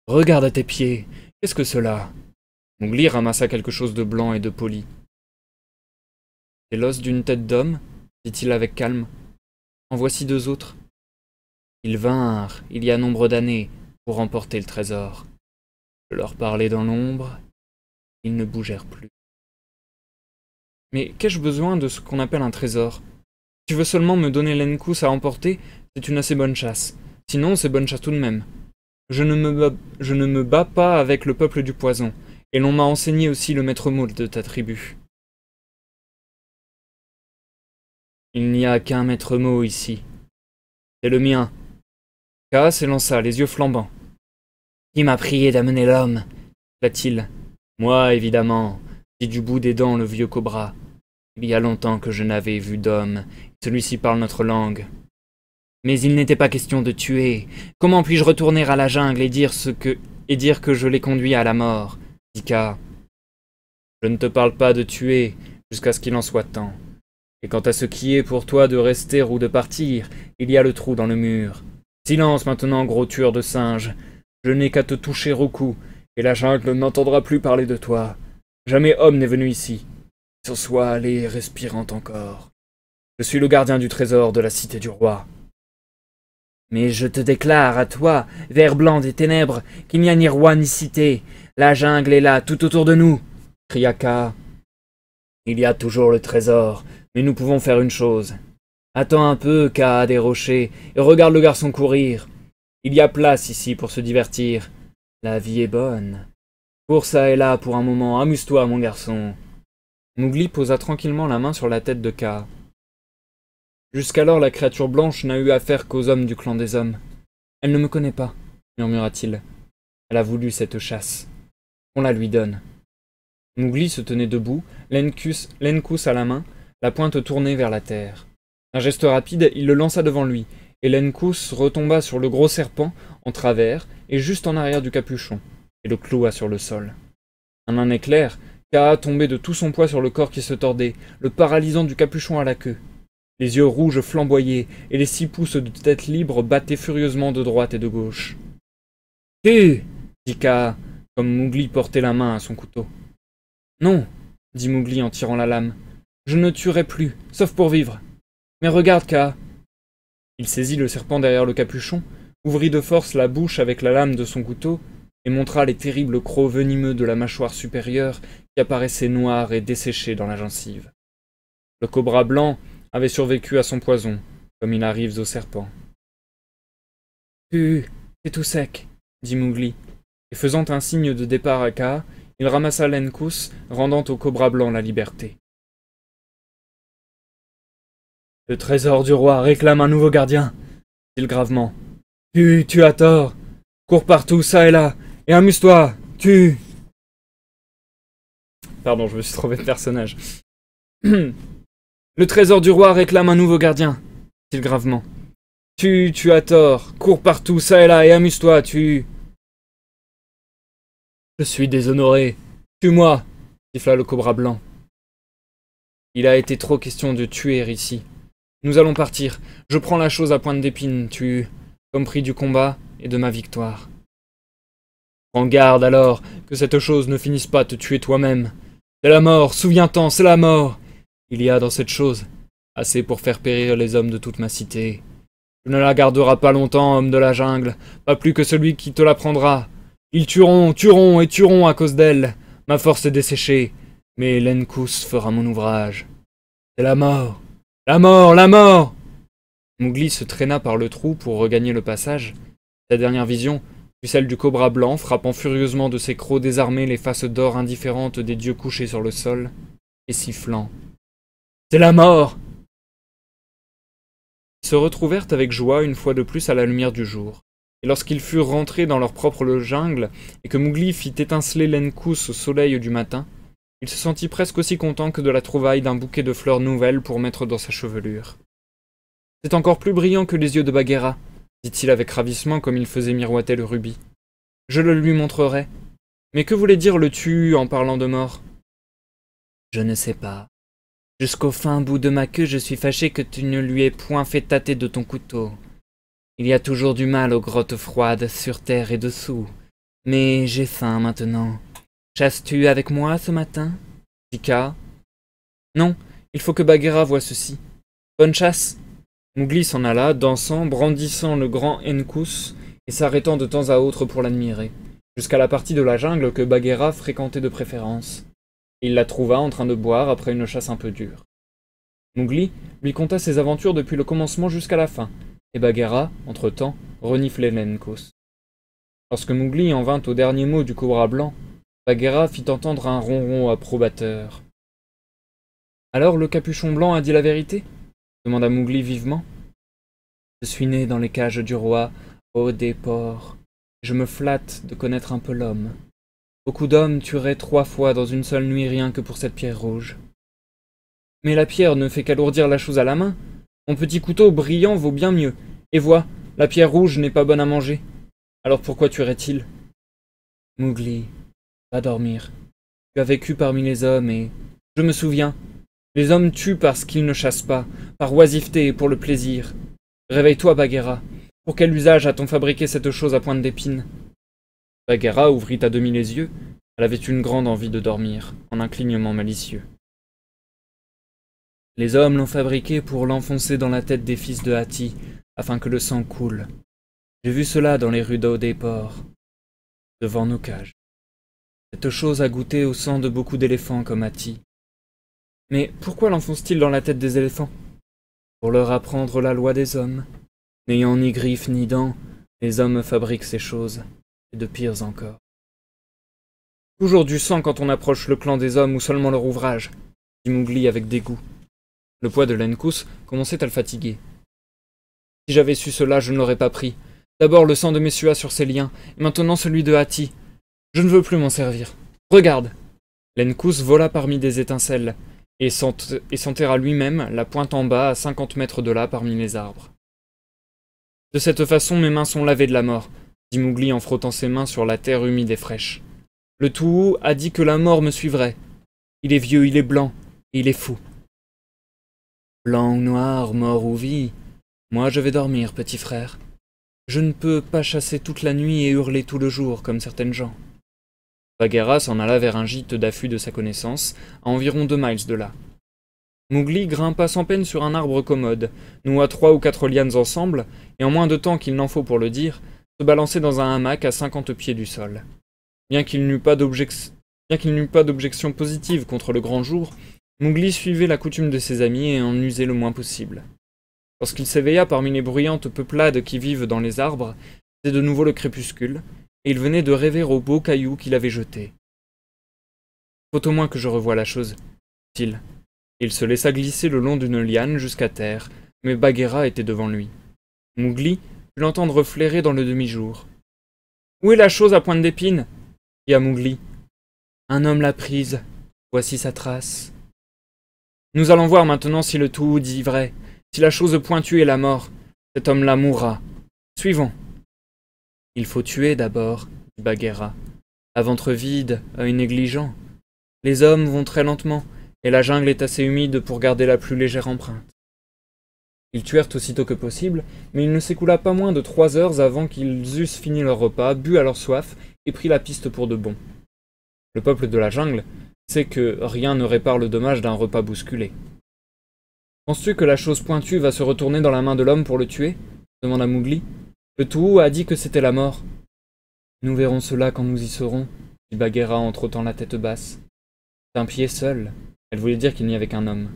Regarde à tes pieds, qu'est-ce que cela? Mowgli ramassa quelque chose de blanc et de poli. C'est l'os d'une tête d'homme, dit-il avec calme. En voici 2 autres. Ils vinrent, il y a nombre d'années, pour emporter le trésor. Je leur parlais dans l'ombre, ils ne bougèrent plus. Mais qu'ai-je besoin de ce qu'on appelle un trésor? Tu veux seulement me donner l'Enkous à emporter, c'est une assez bonne chasse. Sinon, c'est bonne chasse tout de même. Je ne me bats pas avec le peuple du poison, et l'on m'a enseigné aussi le maître mot de ta tribu. Il n'y a qu'un maître mot ici. C'est le mien. Kaa s'élança, les yeux flambants. Qui m'a prié d'amener l'homme? L'a-t-il. Moi, évidemment, dit du bout des dents le vieux cobra. Il y a longtemps que je n'avais vu d'homme. Celui-ci parle notre langue. Mais il n'était pas question de tuer. Comment puis-je retourner à la jungle et dire que je l'ai conduit à la mort? Dit Kaa. Je ne te parle pas de tuer, jusqu'à ce qu'il en soit temps. Et quant à ce qui est pour toi de rester ou de partir, il y a le trou dans le mur. Silence maintenant, gros tueur de singes. Je n'ai qu'à te toucher au cou, et la jungle n'entendra plus parler de toi. Jamais homme n'est venu ici, s'en soit allé respirant encore. Je suis le gardien du trésor de la cité du roi. Mais je te déclare à toi, ver blanc des ténèbres, qu'il n'y a ni roi ni cité. La jungle est là, tout autour de nous, cria Kaa. Il y a toujours le trésor, mais nous pouvons faire une chose. Attends un peu, Kaa des rochers, et regarde le garçon courir. Il y a place ici pour se divertir. La vie est bonne. Cours ça et là pour un moment, amuse-toi, mon garçon. Mowgli posa tranquillement la main sur la tête de Kaa. Jusqu'alors, la créature blanche n'a eu affaire qu'aux hommes du clan des hommes. Elle ne me connaît pas, murmura-t-il. Elle a voulu cette chasse. On la lui donne. Mowgli se tenait debout, l'Encous à la main, la pointe tournée vers la terre. D'un geste rapide, il le lança devant lui, et l'Encous retomba sur le gros serpent, en travers, et juste en arrière du capuchon, et le cloua sur le sol. En un éclair, Kaa tombait de tout son poids sur le corps qui se tordait, le paralysant du capuchon à la queue. Les yeux rouges flamboyaient, et les 6 pouces de tête libre battaient furieusement de droite et de gauche. « Tue !» dit Kaa, comme Mowgli portait la main à son couteau. « Non !» dit Mowgli en tirant la lame. « Je ne tuerai plus, sauf pour vivre. Mais regarde, Kaa !» Il saisit le serpent derrière le capuchon, ouvrit de force la bouche avec la lame de son couteau, et montra les terribles crocs venimeux de la mâchoire supérieure qui apparaissaient noirs et desséchés dans la gencive. Le cobra blanc avait survécu à son poison, comme il arrive aux serpents. « C'est tout sec, » dit Mowgli, et faisant un signe de départ à Kaa, il ramassa l'Encous, rendant au cobra blanc la liberté. « Le trésor du roi réclame un nouveau gardien, » dit-il gravement. « Tu as tort. Cours partout, ça et là, et amuse-toi, Pardon, je me suis trompé de personnage. « Le trésor du roi réclame un nouveau gardien, » dit-il gravement. « Tu as tort. Cours partout, ça et là, et amuse-toi, Je suis déshonoré. Tue-moi, siffla le cobra blanc. Il a été trop question de tuer ici. Nous allons partir. Je prends la chose à pointe d'épine, comme prix du combat et de ma victoire. Prends garde alors, que cette chose ne finisse pas te tuer toi-même. C'est la mort, souviens-t'en, c'est la mort. Il y a dans cette chose assez pour faire périr les hommes de toute ma cité. Tu ne la garderas pas longtemps, homme de la jungle, pas plus que celui qui te la prendra. Ils tueront à cause d'elle. Ma force est desséchée, mais l'Encous fera mon ouvrage. C'est la mort, la mort, la mort. Mowgli se traîna par le trou pour regagner le passage. Sa dernière vision fut celle du cobra blanc frappant furieusement de ses crocs désarmés les faces d'or indifférentes des dieux couchés sur le sol, et sifflant. C'est la mort. Ils se retrouvèrent avec joie une fois de plus à la lumière du jour. Et lorsqu'ils furent rentrés dans leur propre jungle, et que Mowgli fit étinceler l'Encous au soleil du matin, il se sentit presque aussi content que de la trouvaille d'un bouquet de fleurs nouvelles pour mettre dans sa chevelure. « C'est encore plus brillant que les yeux de Bagheera, » dit-il avec ravissement comme il faisait miroiter le rubis. « Je le lui montrerai. Mais que voulait dire le tu en parlant de mort ?»« Je ne sais pas. Jusqu'au fin bout de ma queue, je suis fâché que tu ne lui aies point fait tâter de ton couteau. Il y a toujours du mal aux grottes froides, sur terre et dessous. Mais j'ai faim maintenant. Chasses-tu avec moi ce matin, dit Kaa. Non, il faut que Bagheera voie ceci. Bonne chasse. Mowgli s'en alla, dansant, brandissant le grand Encous et s'arrêtant de temps à autre pour l'admirer, jusqu'à la partie de la jungle que Bagheera fréquentait de préférence. Il la trouva en train de boire après une chasse un peu dure. Mowgli lui conta ses aventures depuis le commencement jusqu'à la fin, et Bagheera, entre-temps, reniflait l'Encous. Lorsque Mowgli en vint au dernier mot du cobra blanc, Bagheera fit entendre un ronron approbateur. « Alors le capuchon blanc a dit la vérité ?» demanda Mowgli vivement. « Je suis né dans les cages du roi, ô des porcs. Je me flatte de connaître un peu l'homme. Beaucoup d'hommes tueraient 3 fois dans une seule nuit rien que pour cette pierre rouge. Mais la pierre ne fait qu'alourdir la chose à la main. Mon petit couteau brillant vaut bien mieux. Et vois, la pierre rouge n'est pas bonne à manger. Alors pourquoi tuerait-il ? Mowgli, va dormir. Tu as vécu parmi les hommes et... Je me souviens. Les hommes tuent parce qu'ils ne chassent pas, par oisiveté et pour le plaisir. Réveille-toi, Bagheera. Pour quel usage a-t-on fabriqué cette chose à pointe d'épine ? Bagheera ouvrit à demi les yeux. Elle avait une grande envie de dormir, en un clignement malicieux. Les hommes l'ont fabriqué pour l'enfoncer dans la tête des fils de Hati, afin que le sang coule. J'ai vu cela dans les rues d'Odeypor, devant nos cages. Cette chose a goûté au sang de beaucoup d'éléphants comme Hati. Mais pourquoi l'enfonce-t-il dans la tête des éléphants? Pour leur apprendre la loi des hommes. N'ayant ni griffes ni dents, les hommes fabriquent ces choses, et de pires encore. Toujours du sang quand on approche le clan des hommes ou seulement leur ouvrage, dit Mowgli avec dégoût. Le poids de l'Encous commençait à le fatiguer. Si j'avais su cela, je ne l'aurais pas pris. D'abord le sang de Messua sur ses liens, et maintenant celui de Hati. Je ne veux plus m'en servir. Regarde! L'Encous vola parmi des étincelles, et s'enterra lui-même, la pointe en bas, à 50 mètres de là, parmi les arbres. De cette façon, mes mains sont lavées de la mort, dit Mowgli en frottant ses mains sur la terre humide et fraîche. Le Touhou a dit que la mort me suivrait. Il est vieux, il est blanc, et il est fou. Blanc ou noir, mort ou vie, moi je vais dormir, petit frère. Je ne peux pas chasser toute la nuit et hurler tout le jour, comme certaines gens. Bagheera s'en alla vers un gîte d'affût de sa connaissance, à environ 2 miles de là. Mowgli grimpa sans peine sur un arbre commode, noua 3 ou 4 lianes ensemble, et en moins de temps qu'il n'en faut pour le dire, se balançait dans un hamac à 50 pieds du sol. Bien qu'il n'eût pas d'objection positive contre le grand jour, Mowgli suivait la coutume de ses amis et en usait le moins possible. Lorsqu'il s'éveilla parmi les bruyantes peuplades qui vivent dans les arbres, c'était de nouveau le crépuscule, et il venait de rêver au beau caillou qu'il avait jeté. « Faut au moins que je revoie la chose, » dit-il. Il se laissa glisser le long d'une liane jusqu'à terre, mais Bagheera était devant lui. Mowgli put l'entendre flairer dans le demi-jour. « Où est la chose à pointe d'épine » dit à Mowgli. « Un homme l'a prise. Voici sa trace. » Nous allons voir maintenant si le Touhou dit vrai. Si la chose pointue est la mort, cet homme-là mourra. Suivons. Il faut tuer d'abord, dit Bagheera. À ventre vide, œil négligent. Les hommes vont très lentement, et la jungle est assez humide pour garder la plus légère empreinte. Ils tuèrent aussitôt que possible, mais il ne s'écoula pas moins de 3 heures avant qu'ils eussent fini leur repas, bu à leur soif, et pris la piste pour de bon. Le peuple de la jungle sait que rien ne répare le dommage d'un repas bousculé. « Penses-tu que la chose pointue va se retourner dans la main de l'homme pour le tuer » demanda Mowgli. « Le Touhou a dit que c'était la mort. »« Nous verrons cela quand nous y serons, » dit Bagheera en trottant la tête basse. « D'un pied seul, elle voulait dire qu'il n'y avait qu'un homme.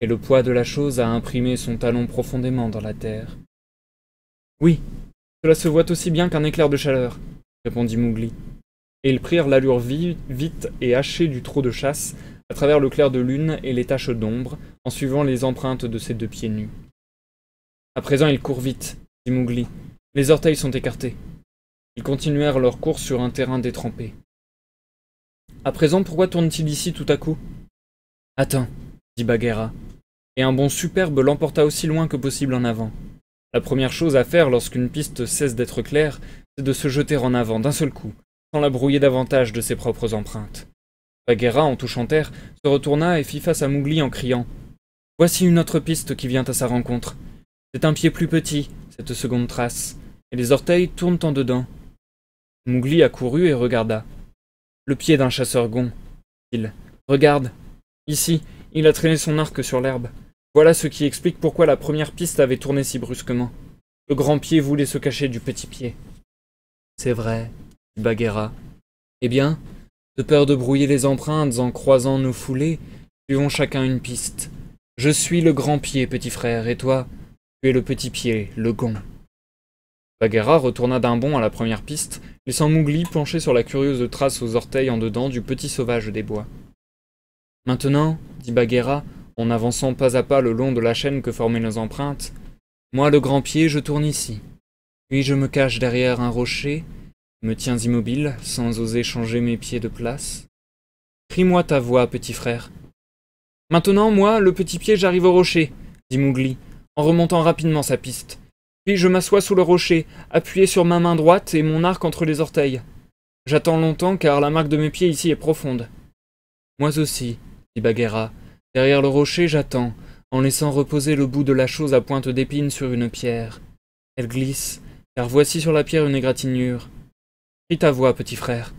Et le poids de la chose a imprimé son talon profondément dans la terre. »« Oui, cela se voit aussi bien qu'un éclair de chaleur, » répondit Mowgli. Et ils prirent l'allure vite et hachée du trot de chasse, à travers le clair de lune et les taches d'ombre, en suivant les empreintes de ses 2 pieds nus. À présent, ils courent vite, dit Mowgli. Les orteils sont écartés. Ils continuèrent leur course sur un terrain détrempé. À présent, pourquoi tourne-t-il ici tout à coup? Attends, dit Bagheera. Et un bond superbe l'emporta aussi loin que possible en avant. La première chose à faire lorsqu'une piste cesse d'être claire, c'est de se jeter en avant d'un seul coup, sans la brouiller davantage de ses propres empreintes. Bagheera, en touchant terre, se retourna et fit face à Mowgli en criant « Voici une autre piste qui vient à sa rencontre. C'est un pied plus petit, cette seconde trace, et les orteils tournent en dedans. » Mowgli accourut et regarda. « Le pied d'un chasseur gond, dit-il. Regarde, ici, il a traîné son arc sur l'herbe. Voilà ce qui explique pourquoi la première piste avait tourné si brusquement. Le grand pied voulait se cacher du petit pied. »« C'est vrai, » dit Bagheera. « Eh bien, de peur de brouiller les empreintes en croisant nos foulées, suivons chacun une piste. Je suis le grand pied, petit frère, et toi, tu es le petit pied, le gond. » Bagheera retourna d'un bond à la première piste, laissant Mowgli penché sur la curieuse trace aux orteils en dedans du petit sauvage des bois. « Maintenant, dit Bagheera, en avançant pas à pas le long de la chaîne que formaient nos empreintes, moi, le grand pied, je tourne ici. Puis je me cache derrière un rocher, me tiens immobile, sans oser changer mes pieds de place. Crie-moi ta voix, petit frère. Maintenant, moi, le petit pied, j'arrive au rocher, dit Mowgli, en remontant rapidement sa piste. Puis je m'assois sous le rocher, appuyé sur ma main droite et mon arc entre les orteils. J'attends longtemps, car la marque de mes pieds ici est profonde. Moi aussi, dit Bagheera. Derrière le rocher, j'attends, en laissant reposer le bout de la chose à pointe d'épine sur une pierre. Elle glisse, car voici sur la pierre une égratignure. Crie ta voix, petit frère.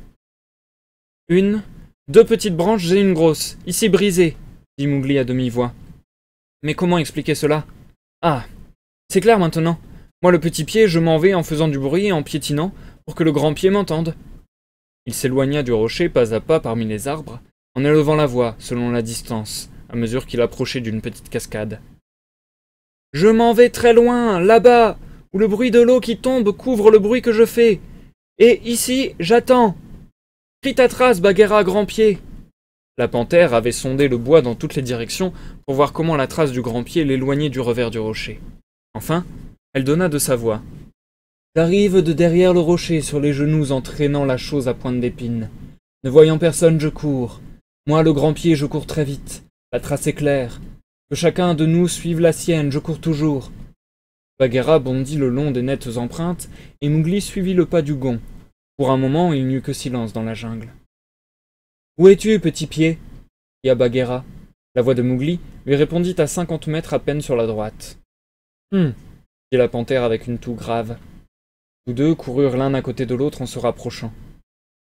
Une, deux petites branches et une grosse, ici brisée, dit Mowgli à demi-voix. Mais comment expliquer cela? Ah, c'est clair maintenant. Moi le petit pied, je m'en vais en faisant du bruit et en piétinant pour que le grand pied m'entende. Il s'éloigna du rocher pas à pas parmi les arbres, en élevant la voix selon la distance, à mesure qu'il approchait d'une petite cascade. Je m'en vais très loin, là-bas, où le bruit de l'eau qui tombe couvre le bruit que je fais. Et ici, j'attends. Crie ta trace, Bagheera grand pied. La panthère avait sondé le bois dans toutes les directions pour voir comment la trace du grand pied l'éloignait du revers du rocher. Enfin, elle donna de sa voix. J'arrive de derrière le rocher sur les genoux en traînant la chose à pointe d'épine. Ne voyant personne, je cours. Moi, le grand pied, je cours très vite. La trace est claire. Que chacun de nous suive la sienne, je cours toujours. Bagheera bondit le long des nettes empreintes, et Mowgli suivit le pas du gond. Pour un moment, il n'y eut que silence dans la jungle. « Où es-tu, petit pied » cria Bagheera. La voix de Mowgli lui répondit à 50 mètres à peine sur la droite. « dit la panthère avec une toux grave. Tous deux coururent l'un à côté de l'autre en se rapprochant.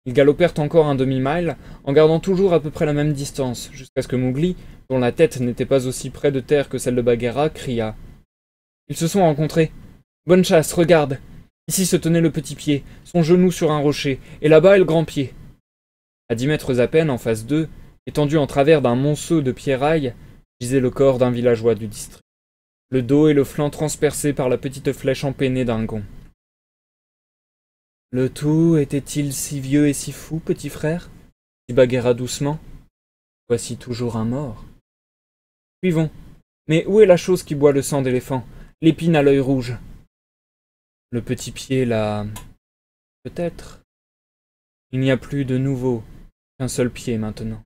Ils galopèrent encore un demi-mille, en gardant toujours à peu près la même distance, jusqu'à ce que Mowgli, dont la tête n'était pas aussi près de terre que celle de Bagheera, cria. Ils se sont rencontrés. Bonne chasse, regarde. Ici se tenait le petit pied, son genou sur un rocher, et là-bas est le grand pied. À 10 mètres à peine, en face d'eux, étendu en travers d'un monceau de pierrailles, gisait le corps d'un villageois du district, le dos et le flanc transpercés par la petite flèche empennée d'un gond. « Le tout était-il si vieux et si fou, petit frère » dit Bagheera doucement. « Voici toujours un mort. » Suivons. Mais où est la chose qui boit le sang d'éléphant, l'épine à l'œil rouge? Le petit pied là... Peut-être. Il n'y a plus de nouveau qu'un seul pied maintenant.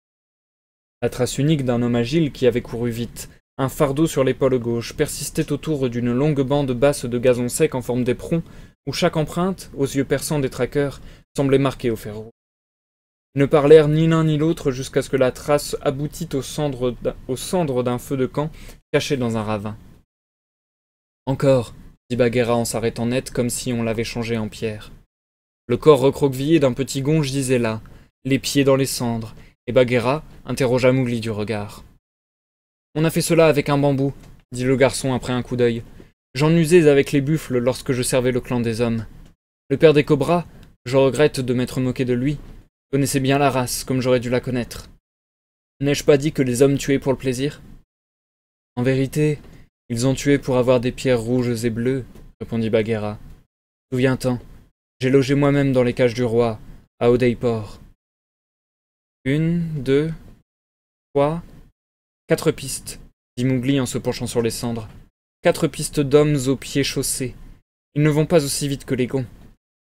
La trace unique d'un homme agile qui avait couru vite, un fardeau sur l'épaule gauche, persistait autour d'une longue bande basse de gazon sec en forme d'éperon, où chaque empreinte, aux yeux perçants des traqueurs, semblait marquée au fer rouge. Ils ne parlèrent ni l'un ni l'autre jusqu'à ce que la trace aboutit aux cendres d'un feu de camp caché dans un ravin. « Encore » dit Bagheera en s'arrêtant net comme si on l'avait changé en pierre. Le corps recroquevillé d'un petit gond gisait là, les pieds dans les cendres, et Bagheera interrogea Mowgli du regard. « On a fait cela avec un bambou, » dit le garçon après un coup d'œil. « J'en usais avec les buffles lorsque je servais le clan des hommes. Le père des cobras, je regrette de m'être moqué de lui, connaissait bien la race comme j'aurais dû la connaître. N'ai-je pas dit que les hommes tuaient pour le plaisir? En vérité, ils ont tué pour avoir des pierres rouges et bleues, répondit Bagheera. Souviens-t'en, j'ai logé moi-même dans les cages du roi, à Odeipor. 1, 2, 3, 4 pistes, dit Mowgli en se penchant sur les cendres. 4 pistes d'hommes aux pieds chaussés. Ils ne vont pas aussi vite que les gonds.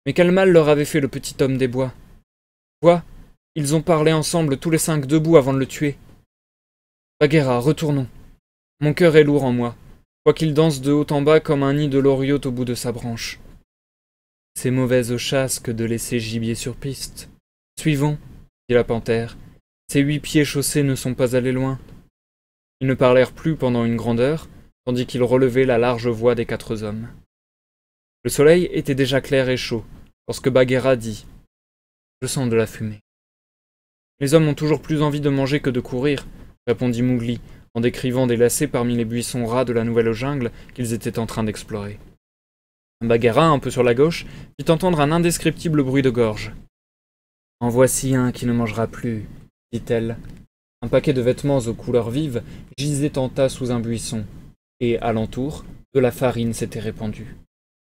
Mais quel mal leur avait fait le petit homme des bois? Vois, ils ont parlé ensemble tous les 5 debout avant de le tuer. Bagheera, retournons. Mon cœur est lourd en moi, quoiqu'il danse de haut en bas comme un nid de loriote au bout de sa branche. C'est mauvaise chasse que de laisser gibier sur piste. Suivons, dit la panthère. Ces 8 pieds chaussés ne sont pas allés loin. Ils ne parlèrent plus pendant une grande heure, tandis qu'ils relevaient la large voix des 4 hommes. Le soleil était déjà clair et chaud, lorsque Bagheera dit « Je sens de la fumée. » Les hommes ont toujours plus envie de manger que de courir, répondit Mowgli, en décrivant des lacets parmi les buissons ras de la nouvelle jungle qu'ils étaient en train d'explorer. Bagheera, un peu sur la gauche, fit entendre un indescriptible bruit de gorge. « En voici un qui ne mangera plus, » dit-elle. Un paquet de vêtements aux couleurs vives gisait en tas sous un buisson, et, alentour, de la farine s'était répandue.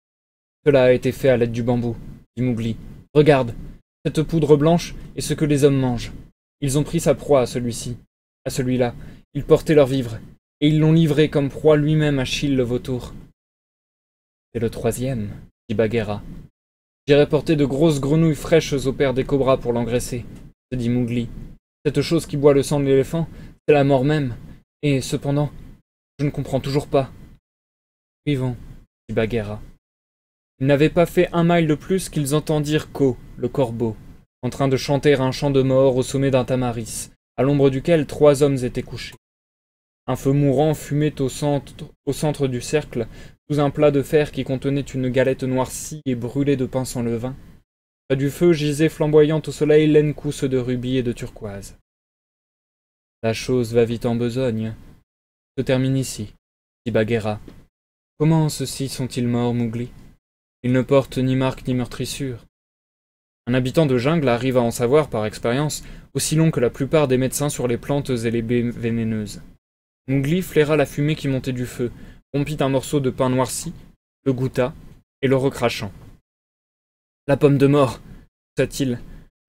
« Cela a été fait à l'aide du bambou, » dit Mowgli. « Regarde, cette poudre blanche est ce que les hommes mangent. Ils ont pris sa proie à celui-ci, à celui-là. Ils portaient leurs vivres, et ils l'ont livré comme proie lui-même à Chil le vautour. »« C'est le 3e, » dit Bagheera. « J'irai porter de grosses grenouilles fraîches au père des cobras pour l'engraisser, » se dit Mowgli. « Cette chose qui boit le sang de l'éléphant, c'est la mort même, et, cependant, je ne comprends toujours pas. »« Suivons, » dit Bagheera. Ils n'avaient pas fait 1 mille de plus qu'ils entendirent Ko, le corbeau, en train de chanter un chant de mort au sommet d'un tamaris, à l'ombre duquel 3 hommes étaient couchés. Un feu mourant fumait au centre du cercle, sous un plat de fer qui contenait une galette noircie et brûlée de pain sans levain. Près du feu gisait flamboyante au soleil l'Encous de rubis et de turquoise. La chose va vite en besogne. Se termine ici, dit Bagheera. Comment ceux-ci sont-ils morts, Mowgli? Ils ne portent ni marque ni meurtrissure. Un habitant de jungle arrive à en savoir par expérience aussi long que la plupart des médecins sur les plantes et les baies vénéneuses. Mowgli flaira la fumée qui montait du feu, rompit un morceau de pain noirci, le goûta et le recrachant. La pomme de mort, pensa-t-il.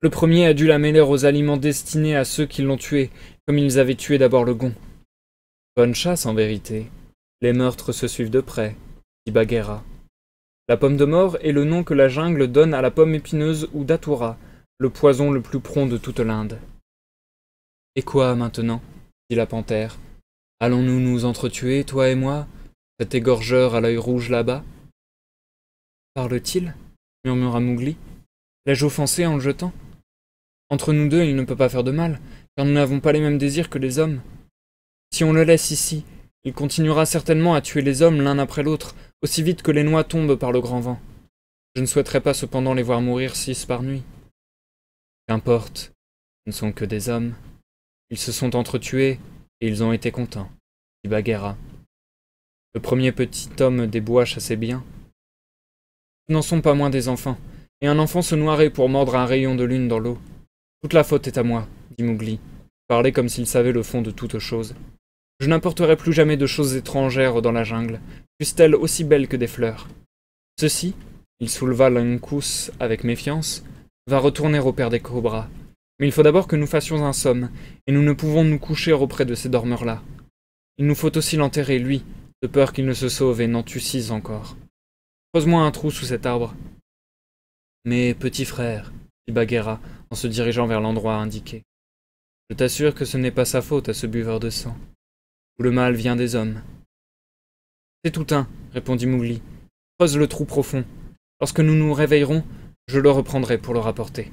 Le premier a dû la mêler aux aliments destinés à ceux qui l'ont tué, comme ils avaient tué d'abord le gond. Bonne chasse, en vérité. Les meurtres se suivent de près, dit Bagheera. La pomme de mort est le nom que la jungle donne à la pomme épineuse ou datura, le poison le plus prompt de toute l'Inde. Et quoi, maintenant? Dit la panthère. Allons-nous nous entretuer, toi et moi, cet égorgeur à l'œil rouge là-bas? Parle-t-il? Murmura Mowgli. L'ai-je offensé en le jetant? Entre nous deux, il ne peut pas faire de mal, car nous n'avons pas les mêmes désirs que les hommes. Si on le laisse ici, il continuera certainement à tuer les hommes l'un après l'autre, aussi vite que les noix tombent par le grand vent. Je ne souhaiterais pas cependant les voir mourir 6 par nuit. Qu'importe, ce ne sont que des hommes. Ils se sont entretués, et ils ont été contents, dit Bagheera. Le premier petit homme des bois chassait bien. Ils n'en sont pas moins des enfants, et un enfant se noierait pour mordre un rayon de lune dans l'eau. Toute la faute est à moi, dit Mowgli, parlait comme s'il savait le fond de toute chose. Je n'apporterai plus jamais de choses étrangères dans la jungle, fussent-elles aussi belles que des fleurs. Ceci, il souleva l'Encous avec méfiance, va retourner au père des cobras. Mais il faut d'abord que nous fassions un somme, et nous ne pouvons nous coucher auprès de ces dormeurs-là. Il nous faut aussi l'enterrer, lui, de peur qu'il ne se sauve et n'en tue 6 encore. Creuse-moi un trou sous cet arbre. Mais, petit frère, dit Bagheera, en se dirigeant vers l'endroit indiqué, je t'assure que ce n'est pas sa faute à ce buveur de sang. Tout le mal vient des hommes. C'est tout un, répondit Mowgli. Creuse le trou profond. Lorsque nous nous réveillerons, je le reprendrai pour le rapporter.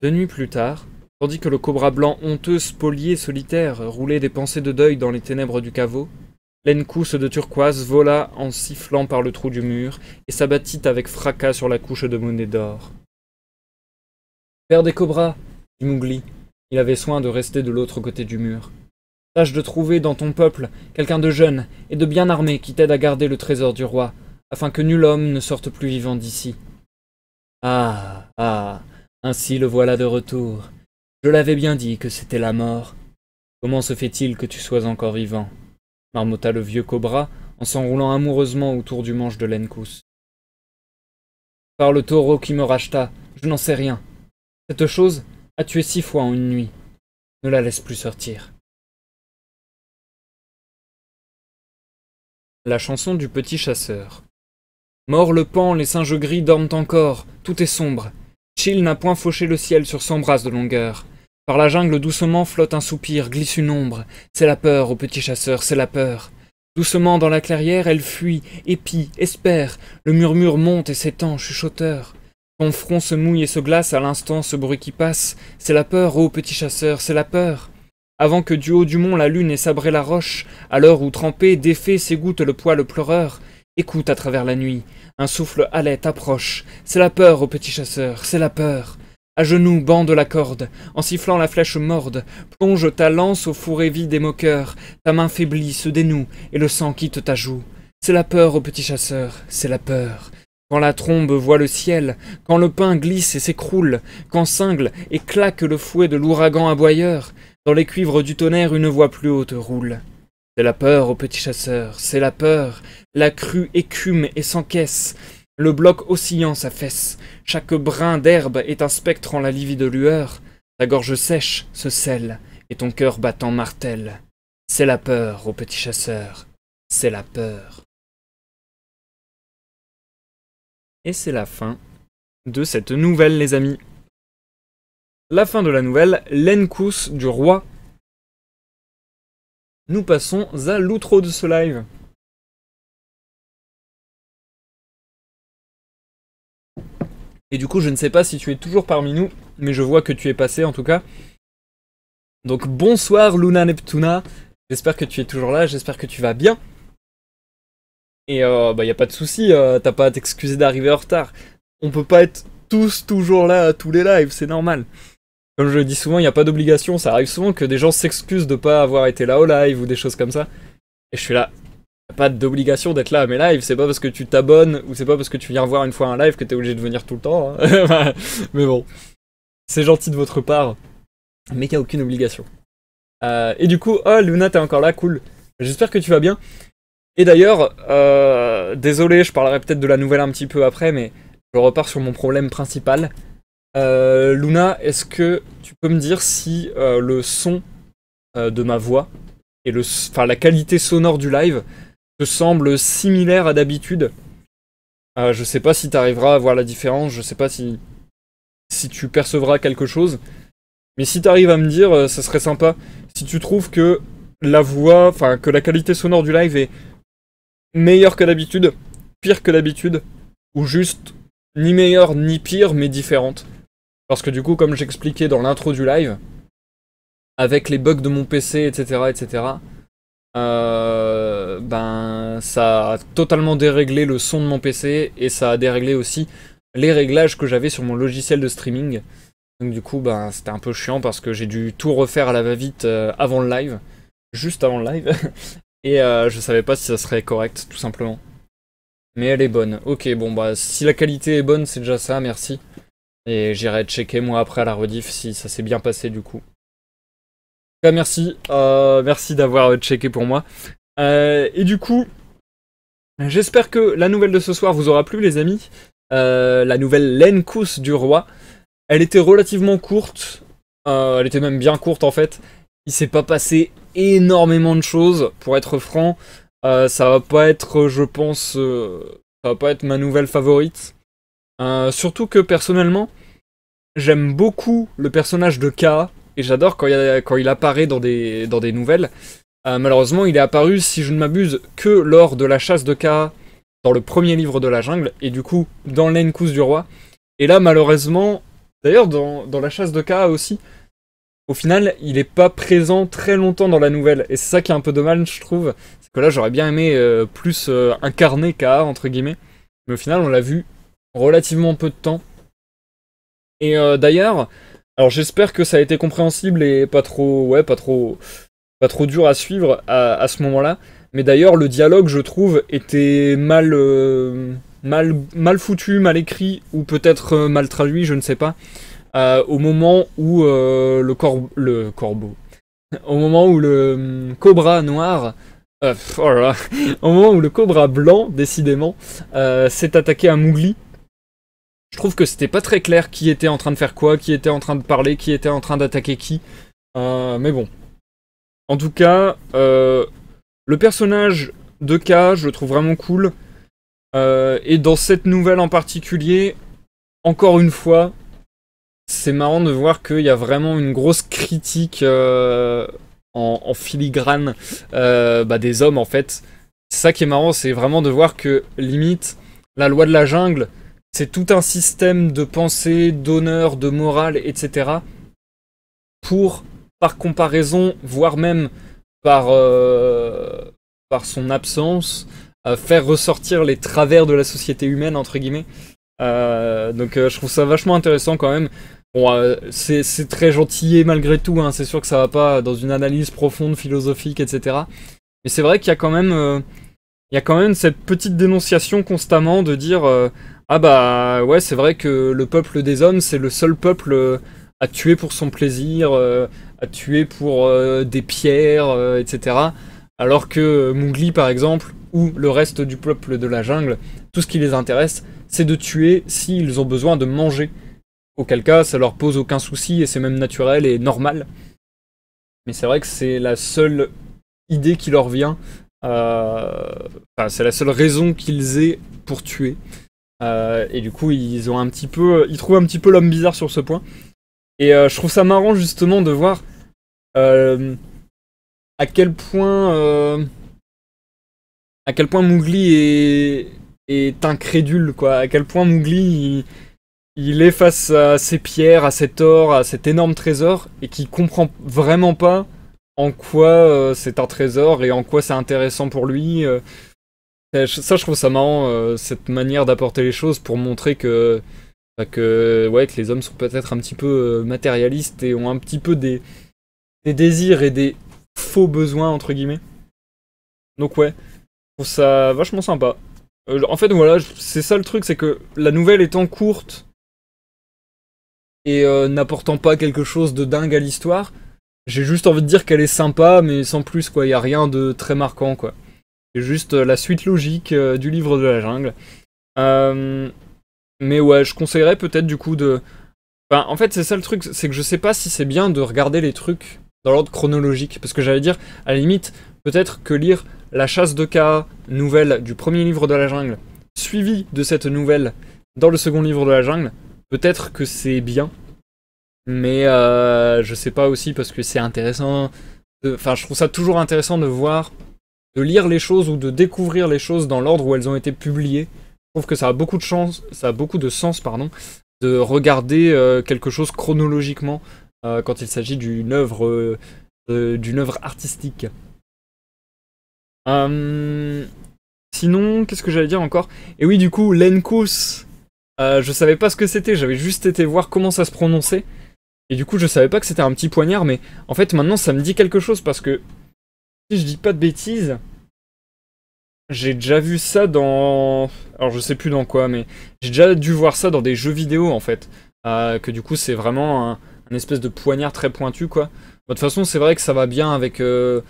2 nuits plus tard, tandis que le cobra blanc honteux, spolié, solitaire, roulait des pensées de deuil dans les ténèbres du caveau, l'Encous de turquoise vola en sifflant par le trou du mur et s'abattit avec fracas sur la couche de monnaie d'or. Père des cobras, dit Mowgli. Il avait soin de rester de l'autre côté du mur. Tâche de trouver dans ton peuple quelqu'un de jeune et de bien armé qui t'aide à garder le trésor du roi, afin que nul homme ne sorte plus vivant d'ici. Ah, ah, ainsi le voilà de retour. Je l'avais bien dit que c'était la mort. Comment se fait-il que tu sois encore vivant? Marmotta le vieux cobra en s'enroulant amoureusement autour du manche de l'Encous. Par le taureau qui me racheta, je n'en sais rien. Cette chose a tué 6 fois en une nuit. Ne la laisse plus sortir. La chanson du petit chasseur. Mort le paon, les singes gris dorment encore, tout est sombre. Chil n'a point fauché le ciel sur 100 brasses de longueur. Par la jungle doucement flotte un soupir, glisse une ombre. C'est la peur, ô petit chasseur, c'est la peur. Doucement dans la clairière, elle fuit, épie, espère. Le murmure monte et s'étend, chuchoteur. Ton front se mouille et se glace à l'instant ce bruit qui passe. C'est la peur, ô petit chasseur, c'est la peur. Avant que du haut du mont la lune ait sabré la roche, à l'heure où trempé, défait, s'égoutte le poil pleureur, écoute à travers la nuit, un souffle halète approche. C'est la peur, ô petit chasseur, c'est la peur. À genoux, bande la corde, en sifflant la flèche morde, plonge ta lance au fourré vide des moqueurs, ta main faiblie se dénoue, et le sang quitte ta joue. C'est la peur, ô petit chasseur, c'est la peur. Quand la trombe voit le ciel, quand le pain glisse et s'écroule, quand cingle et claque le fouet de l'ouragan aboyeur, dans les cuivres du tonnerre une voix plus haute roule. C'est la peur, ô petit chasseur, c'est la peur. La crue écume et s'encaisse, le bloc oscillant s'affaisse. Chaque brin d'herbe est un spectre en la livide lueur. Ta gorge sèche se scelle, et ton cœur battant martèle. C'est la peur, ô petit chasseur, c'est la peur. Et c'est la fin de cette nouvelle, les amis. La fin de la nouvelle, l'Encous du roi. Nous passons à l'outro de ce live. Et du coup, je ne sais pas si tu es toujours parmi nous, mais je vois que tu es passé en tout cas. Donc bonsoir Luna Neptuna, j'espère que tu es toujours là, j'espère que tu vas bien. Et y a pas de souci, t'as pas à t'excuser d'arriver en retard. on peut pas être tous toujours là à tous les lives, c'est normal. Comme je le dis souvent, il n'y a pas d'obligation, ça arrive souvent que des gens s'excusent de pas avoir été là au live ou des choses comme ça. Et je suis là, y a pas d'obligation d'être là à mes lives, c'est pas parce que tu t'abonnes ou c'est pas parce que tu viens voir une fois un live que t'es obligé de venir tout le temps. Hein. Mais bon, c'est gentil de votre part, mais il n'y a aucune obligation. Et du coup, oh Luna, t'es encore là, cool. J'espère que tu vas bien. Et d'ailleurs, désolé, je parlerai peut-être de la nouvelle un petit peu après, mais je repars sur mon problème principal. Luna, est-ce que tu peux me dire si le son de ma voix et la qualité sonore du live te semble similaire à d'habitude? Je sais pas si tu arriveras à voir la différence, je sais pas si tu percevras quelque chose, mais si tu arrives à me dire, ça serait sympa. Si tu trouves que la voix, enfin que la qualité sonore du live est meilleure que d'habitude, pire que d'habitude, ou juste ni meilleure ni pire mais différente. Parce que du coup, comme j'expliquais dans l'intro du live, avec les bugs de mon PC, etc., ben ça a totalement déréglé le son de mon PC et ça a déréglé aussi les réglages que j'avais sur mon logiciel de streaming. Donc du coup, ben c'était un peu chiant parce que j'ai dû tout refaire à la va-vite avant le live, juste avant le live, et je savais pas si ça serait correct, tout simplement. Mais elle est bonne. Ok, bon bah si la qualité est bonne, c'est déjà ça, merci. Et j'irai checker moi après à la rediff si ça s'est bien passé du coup. En tout cas, merci, merci d'avoir checké pour moi. Et du coup, j'espère que la nouvelle de ce soir vous aura plu les amis. La nouvelle L'Encous du Roi. Elle était relativement courte, elle était même bien courte en fait. Il s'est pas passé énormément de choses, pour être franc. Ça va pas être, je pense, ça va pas être ma nouvelle favorite. Surtout que personnellement, j'aime beaucoup le personnage de K, et j'adore quand il apparaît dans des nouvelles. Malheureusement, il est apparu, si je ne m'abuse, que lors de la chasse de K dans le premier livre de la jungle, et du coup, dans l'Encous du Roi. Et là, malheureusement, d'ailleurs, dans la chasse de K aussi, au final, il est pas présent très longtemps dans la nouvelle, et c'est ça qui est un peu dommage, je trouve. C'est que là, j'aurais bien aimé plus incarner K, entre guillemets, mais au final, on l'a vu relativement peu de temps. Et d'ailleurs, alors j'espère que ça a été compréhensible et pas trop dur à suivre à ce moment-là. Mais d'ailleurs, le dialogue, je trouve, était mal foutu, mal écrit, ou peut-être mal traduit, je ne sais pas. Au moment où le corbeau, au moment où le cobra noir, oh là là, au moment où le cobra blanc, décidément, s'est attaqué à Mowgli. Je trouve que c'était pas très clair qui était en train de faire quoi, qui était en train de parler, qui était en train d'attaquer qui. Mais bon. En tout cas, le personnage de K, je le trouve vraiment cool. Et dans cette nouvelle en particulier, encore une fois, c'est marrant de voir qu'il y a vraiment une grosse critique en filigrane des hommes en fait. C'est ça qui est marrant, c'est vraiment de voir que limite, la loi de la jungle, c'est tout un système de pensée, d'honneur, de morale, etc. pour, par comparaison, voire même par son absence, faire ressortir les travers de la société humaine, entre guillemets. Donc je trouve ça vachement intéressant quand même. Bon, c'est très gentil malgré tout, hein. C'est sûr que ça va pas dans une analyse profonde, philosophique, etc. Mais c'est vrai qu'il y a quand même cette petite dénonciation constamment de dire ah bah ouais, c'est vrai que le peuple des hommes, c'est le seul peuple à tuer pour son plaisir, à tuer pour des pierres, etc. Alors que Mowgli, par exemple, ou le reste du peuple de la jungle, tout ce qui les intéresse, c'est de tuer s'ils ont besoin de manger. Auquel cas, ça leur pose aucun souci et c'est même naturel et normal. Mais c'est vrai que c'est la seule idée qui leur vient. C'est la seule raison qu'ils aient pour tuer. Et du coup, ils trouvent un petit peu l'homme bizarre sur ce point. Et je trouve ça marrant justement de voir à quel point Mowgli est incrédule, quoi. À quel point Mowgli il est face à ces pierres, à cet or, à cet énorme trésor, et qui comprend vraiment pas en quoi c'est un trésor et en quoi c'est intéressant pour lui. Ça, je trouve ça marrant, cette manière d'apporter les choses pour montrer que, ouais, que les hommes sont peut-être un petit peu matérialistes et ont un petit peu des désirs et des faux besoins, entre guillemets. Donc ouais, je trouve ça vachement sympa. En fait, voilà, c'est ça le truc, c'est que la nouvelle étant courte et n'apportant pas quelque chose de dingue à l'histoire, j'ai juste envie de dire qu'elle est sympa, mais sans plus, quoi. Il y a rien de très marquant, quoi. C'est juste la suite logique du livre de la jungle. Mais ouais, je conseillerais peut-être du coup de... Enfin, en fait, c'est ça le truc, c'est que je sais pas si c'est bien de regarder les trucs dans l'ordre chronologique. Parce que j'allais dire, à la limite, peut-être que lire La chasse de Kaa, nouvelle du premier livre de la jungle, suivi de cette nouvelle dans le second livre de la jungle, peut-être que c'est bien. Mais je sais pas aussi parce que c'est intéressant. Enfin, je trouve ça toujours intéressant de voir, de lire les choses ou de découvrir les choses dans l'ordre où elles ont été publiées. Je trouve que ça a beaucoup de chance, ça a beaucoup de sens, pardon, de regarder quelque chose chronologiquement quand il s'agit d'une œuvre artistique. Sinon, qu'est-ce que j'allais dire encore? Et oui, du coup, Lenkos, je savais pas ce que c'était, j'avais juste été voir comment ça se prononçait. Et du coup, je savais pas que c'était un petit poignard, mais en fait, maintenant, ça me dit quelque chose parce que, si je dis pas de bêtises, j'ai déjà vu ça dans... Alors, je sais plus dans quoi, mais j'ai déjà dû voir ça dans des jeux vidéo, en fait. Que du coup, c'est vraiment un espèce de poignard très pointu, quoi. De toute façon, c'est vrai que ça va bien avec le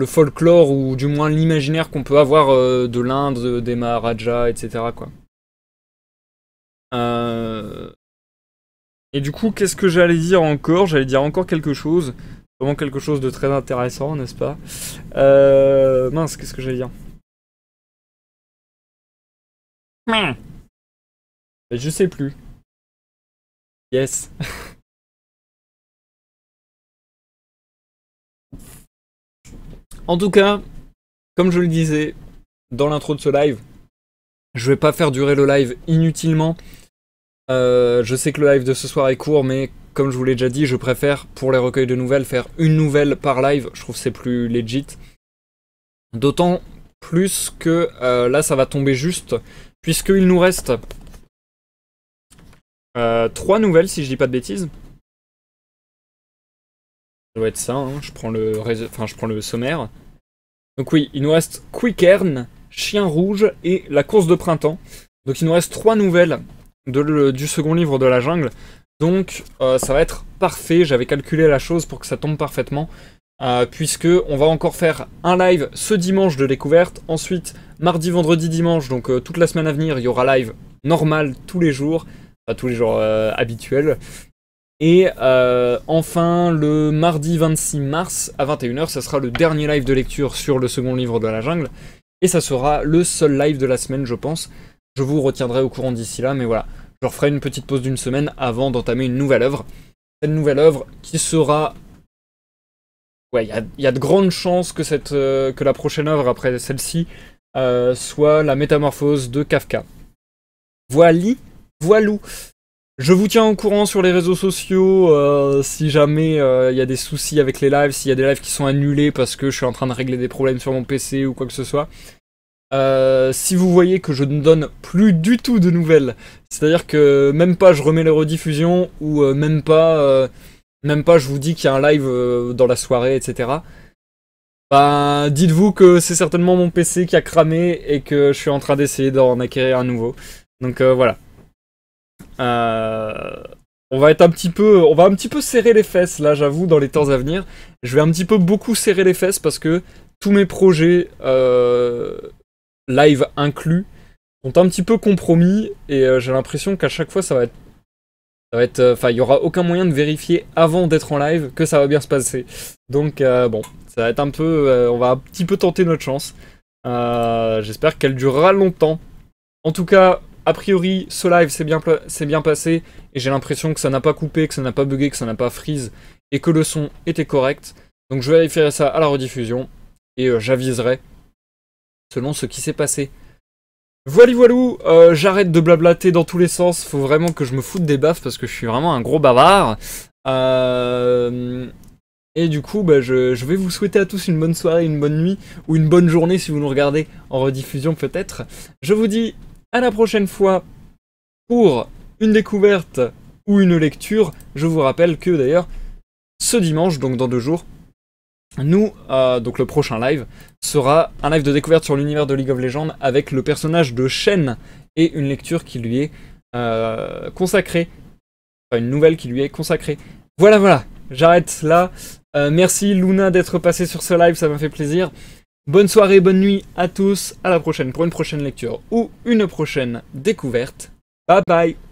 folklore, ou du moins l'imaginaire qu'on peut avoir de l'Inde, des Maharajas, etc., quoi. Et du coup, qu'est-ce que j'allais dire encore? J'allais dire encore quelque chose. Vraiment quelque chose de très intéressant, n'est-ce pas? Mince, qu'est-ce que j'allais dire? Je sais plus. Yes. En tout cas, comme je le disais dans l'intro de ce live, je vais pas faire durer le live inutilement. Je sais que le live de ce soir est court, mais comme je vous l'ai déjà dit, je préfère, pour les recueils de nouvelles, faire une nouvelle par live. Je trouve que c'est plus legit. D'autant plus que là, ça va tomber juste, puisqu'il nous reste 3 nouvelles, si je dis pas de bêtises. Ça doit être ça, hein. Je prends le sommaire. Donc oui, il nous reste Quickern, Chien Rouge et La Course de Printemps. Donc il nous reste 3 nouvelles du second livre de la jungle. Donc ça va être parfait, j'avais calculé la chose pour que ça tombe parfaitement. Puisque on va encore faire un live ce dimanche de découverte. Ensuite, mardi, vendredi, dimanche, donc toute la semaine à venir, il y aura live normal tous les jours. Pas tous les jours habituels. Et enfin, le mardi 26 mars à 21h, ça sera le dernier live de lecture sur le second livre de la jungle. Et ça sera le seul live de la semaine, je pense. Je vous retiendrai au courant d'ici là, mais voilà. Je referai une petite pause d'une semaine avant d'entamer une nouvelle œuvre. Cette nouvelle œuvre qui sera... Ouais, il y a de grandes chances que la prochaine œuvre après celle-ci soit la métamorphose de Kafka. Voilou. Je vous tiens au courant sur les réseaux sociaux si jamais il y a des soucis avec les lives, s'il y a des lives qui sont annulés parce que je suis en train de régler des problèmes sur mon PC ou quoi que ce soit. Si vous voyez que je ne donne plus du tout de nouvelles, c'est-à-dire que même pas je remets les rediffusions ou même pas je vous dis qu'il y a un live dans la soirée, etc. Bah, dites-vous que c'est certainement mon PC qui a cramé et que je suis en train d'essayer d'en acquérir un nouveau. Donc voilà. On va un petit peu serrer les fesses là, j'avoue, dans les temps à venir. Je vais un petit peu beaucoup serrer les fesses parce que tous mes projets live inclus sont un petit peu compromis et j'ai l'impression qu'à chaque fois ça va être, il y aura aucun moyen de vérifier avant d'être en live que ça va bien se passer. Donc bon, ça va être un peu, on va un petit peu tenter notre chance. J'espère qu'elle durera longtemps. En tout cas, a priori, ce live s'est bien passé et j'ai l'impression que ça n'a pas coupé, que ça n'a pas bugué, que ça n'a pas freeze et que le son était correct. Donc je vérifierai ça à la rediffusion et j'aviserai selon ce qui s'est passé. Voilou, j'arrête de blablater dans tous les sens, faut vraiment que je me foute des baffes parce que je suis vraiment un gros bavard. Et du coup, bah, je vais vous souhaiter à tous une bonne soirée, une bonne nuit, ou une bonne journée si vous nous regardez en rediffusion peut-être. Je vous dis à la prochaine fois pour une découverte ou une lecture. Je vous rappelle que d'ailleurs, ce dimanche, donc dans 2 jours, nous, donc le prochain live, sera un live de découverte sur l'univers de League of Legends avec le personnage de Shen et une lecture qui lui est consacrée, enfin une nouvelle qui lui est consacrée. Voilà, j'arrête là. Merci Luna d'être passée sur ce live, ça m'a fait plaisir. Bonne soirée, bonne nuit à tous, à la prochaine pour une prochaine lecture ou une prochaine découverte. Bye bye.